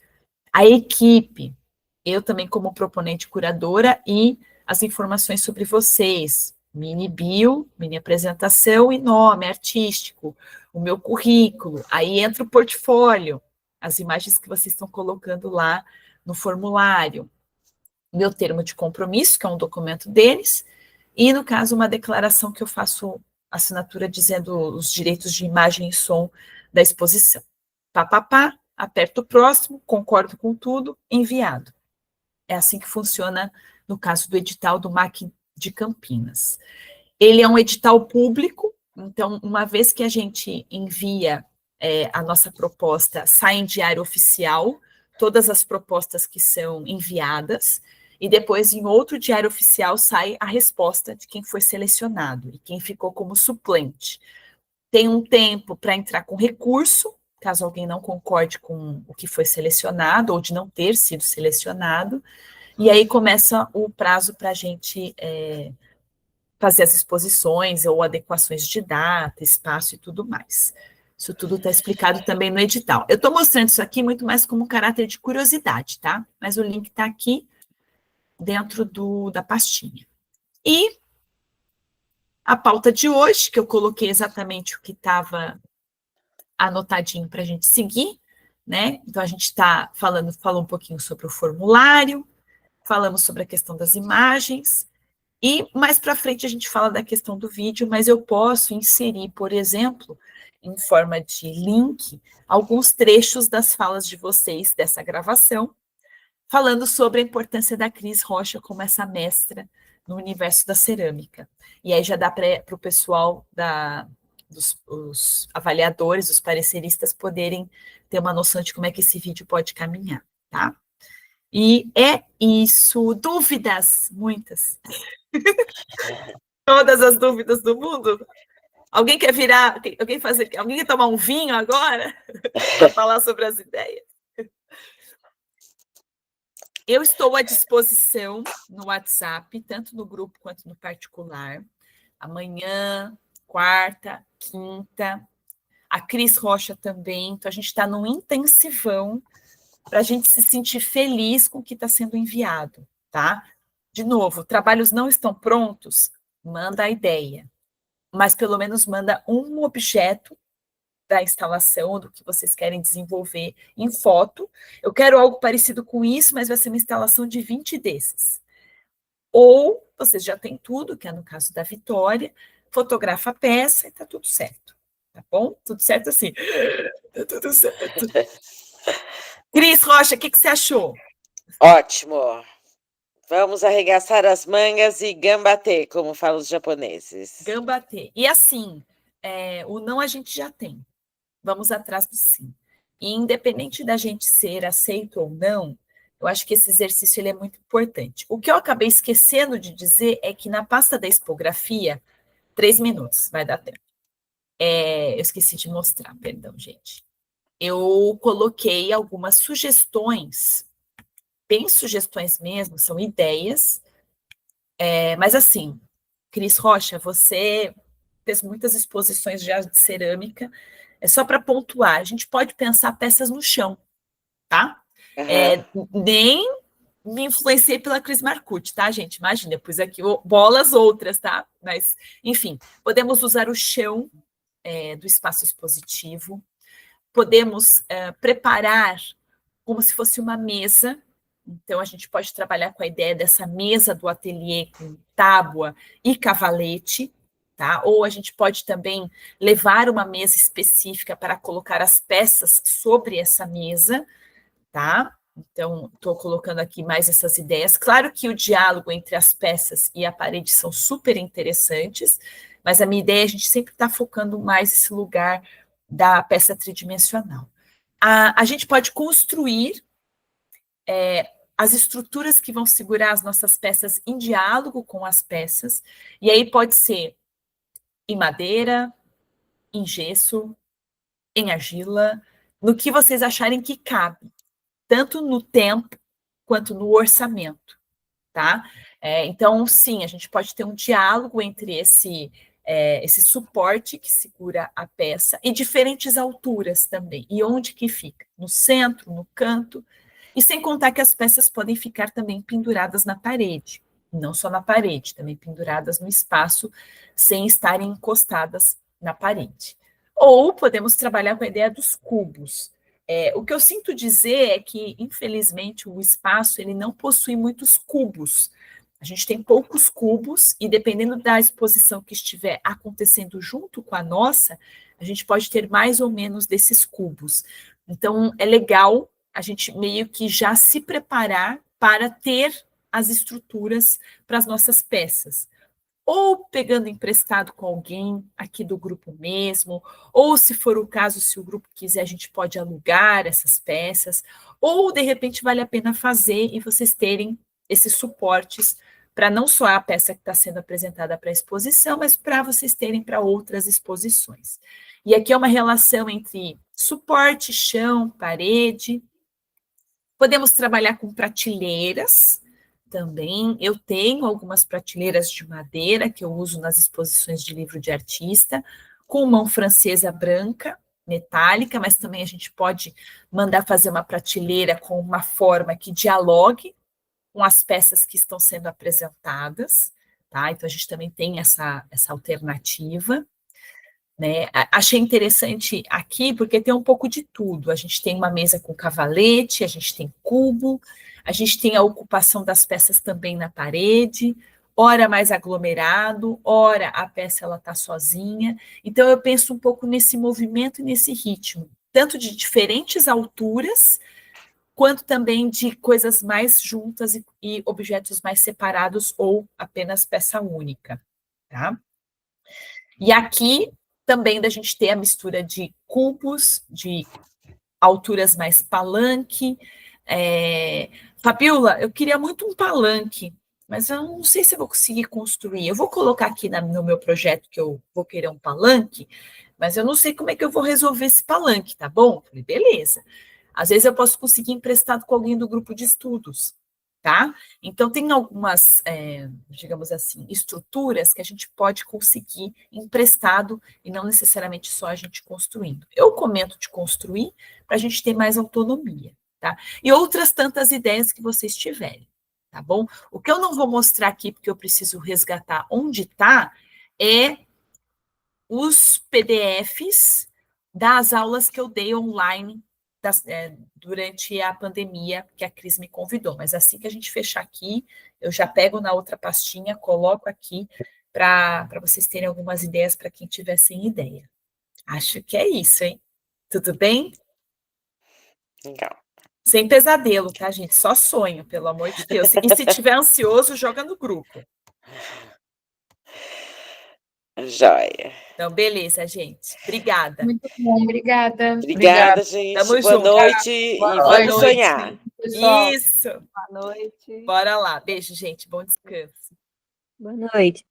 A equipe, eu também como proponente curadora, e as informações sobre vocês, mini bio, mini apresentação e nome artístico, o meu currículo, aí entra o portfólio, as imagens que vocês estão colocando lá no formulário, meu termo de compromisso, que é um documento deles, e, no caso, uma declaração que eu faço assinatura dizendo os direitos de imagem e som da exposição. Pá, aperto o próximo, concordo com tudo, enviado. É assim que funciona no caso do edital do MAC de Campinas. Ele é um edital público, então, uma vez que a gente envia a nossa proposta, sai em diário oficial, todas as propostas que são enviadas, e depois, em outro diário oficial, sai a resposta de quem foi selecionado e quem ficou como suplente. Tem um tempo para entrar com recurso, caso alguém não concorde com o que foi selecionado, ou de não ter sido selecionado, e aí começa o prazo para a gente fazer as exposições ou adequações de data, espaço e tudo mais. Isso tudo está explicado também no edital. Eu estou mostrando isso aqui muito mais como caráter de curiosidade, tá? Mas o link está aqui dentro da pastinha. E a pauta de hoje, que eu coloquei exatamente o que estava anotadinho para a gente seguir, né? Então, a gente falou um pouquinho sobre o formulário, falamos sobre a questão das imagens, e mais para frente a gente fala da questão do vídeo, mas eu posso inserir, por exemplo, em forma de link, alguns trechos das falas de vocês dessa gravação, falando sobre a importância da Cris Rocha como essa mestra no universo da cerâmica. E aí já dá para o pessoal os avaliadores, os pareceristas, poderem ter uma noção de como é que esse vídeo pode caminhar, tá? E é isso. Dúvidas? Muitas. Todas as dúvidas do mundo? Alguém quer alguém quer tomar um vinho agora? Para falar sobre as ideias? Eu estou à disposição no WhatsApp, tanto no grupo quanto no particular. Amanhã, quarta, quinta. A Cris Rocha também. Então, a gente está num intensivão para a gente se sentir feliz com o que está sendo enviado, tá? De novo, trabalhos não estão prontos, manda a ideia. Mas, pelo menos, manda um objeto da instalação, do que vocês querem desenvolver em foto. Eu quero algo parecido com isso, mas vai ser uma instalação de 20 desses. Ou vocês já têm tudo, que é no caso da Vitória, fotografa a peça e tá tudo certo. Tá bom? Tudo certo assim. Tá tudo certo. Cris Rocha, o que você achou? Ótimo. Vamos arregaçar as mangas e gambatê, como falam os japoneses. Gambatê. E assim, o não a gente já tem. Vamos atrás do sim. E independente da gente ser aceito ou não, eu acho que esse exercício ele é muito importante. O que eu acabei esquecendo de dizer é que na pasta da expografia, 3 minutos, vai dar tempo. Eu esqueci de mostrar, perdão, gente. Eu coloquei algumas sugestões, bem sugestões mesmo, são ideias, mas assim, Cris Rocha, você fez muitas exposições já de cerâmica, é só para pontuar, a gente pode pensar peças no chão, tá? Nem me influenciei pela Cris Marcucci, tá, gente? Imagina, eu pus aqui bolas outras, tá? Mas, enfim, podemos usar o chão do espaço expositivo, podemos preparar como se fosse uma mesa. Então, a gente pode trabalhar com a ideia dessa mesa do ateliê com tábua e cavalete, tá? Ou a gente pode também levar uma mesa específica para colocar as peças sobre essa mesa, tá? Então, estou colocando aqui mais essas ideias. Claro que o diálogo entre as peças e a parede são super interessantes, mas a minha ideia é a gente sempre estar focando mais esse lugar da peça tridimensional. A gente pode construir as estruturas que vão segurar as nossas peças em diálogo com as peças, e aí pode ser em madeira, em gesso, em argila, no que vocês acharem que cabe, tanto no tempo quanto no orçamento, tá? Então, sim, a gente pode ter um diálogo entre esse suporte que segura a peça e diferentes alturas também. E onde que fica? No centro, no canto. E sem contar que as peças podem ficar também penduradas na parede. Não só na parede, também penduradas no espaço, sem estarem encostadas na parede. Ou podemos trabalhar com a ideia dos cubos. O que eu sinto dizer é que, infelizmente, o espaço ele não possui muitos cubos. A gente tem poucos cubos e, dependendo da exposição que estiver acontecendo junto com a nossa, a gente pode ter mais ou menos desses cubos. Então, é legal a gente meio que já se preparar para ter as estruturas para as nossas peças. Ou pegando emprestado com alguém aqui do grupo mesmo, ou se for o caso, se o grupo quiser, a gente pode alugar essas peças, ou de repente vale a pena fazer e vocês terem esses suportes para não só a peça que está sendo apresentada para a exposição, mas para vocês terem para outras exposições. E aqui é uma relação entre suporte, chão, parede. Podemos trabalhar com prateleiras também. Eu tenho algumas prateleiras de madeira que eu uso nas exposições de livro de artista, com mão francesa branca, metálica, mas também a gente pode mandar fazer uma prateleira com uma forma que dialogue com as peças que estão sendo apresentadas, tá? Então, a gente também tem essa alternativa. Né? Achei interessante aqui porque tem um pouco de tudo. A gente tem uma mesa com cavalete, a gente tem cubo, a gente tem a ocupação das peças também na parede, ora mais aglomerado, ora a peça ela está sozinha. Então eu penso um pouco nesse movimento e nesse ritmo, tanto de diferentes alturas, quanto também de coisas mais juntas e objetos mais separados ou apenas peça única, tá? E aqui também da gente ter a mistura de cubos, de alturas mais palanque. Fabiola, eu queria muito um palanque, mas eu não sei se eu vou conseguir construir. Eu vou colocar aqui no meu projeto que eu vou querer um palanque, mas eu não sei como é que eu vou resolver esse palanque, tá bom? Falei, beleza. Às vezes eu posso conseguir emprestado com alguém do grupo de estudos, tá? Então, tem algumas, digamos assim, estruturas que a gente pode conseguir emprestado e não necessariamente só a gente construindo. Eu comento de construir para a gente ter mais autonomia, tá? E outras tantas ideias que vocês tiverem, tá bom? O que eu não vou mostrar aqui, porque eu preciso resgatar onde está, é os PDFs das aulas que eu dei online durante a pandemia, que a Cris me convidou. Mas assim que a gente fechar aqui, eu já pego na outra pastinha, coloco aqui para vocês terem algumas ideias para quem tiver sem ideia. Acho que é isso, hein? Tudo bem? Legal. Sem pesadelo, tá, gente? Só sonho, pelo amor de Deus. E se tiver ansioso, joga no grupo. Joia. Então, beleza, gente. Obrigada. Muito bom, obrigada. Obrigada, gente. Tamo Boa junto. noite e Boa vamos noite. sonhar. Pessoal. Isso. Boa noite. Bora lá. Beijo, gente. Bom descanso. Boa noite.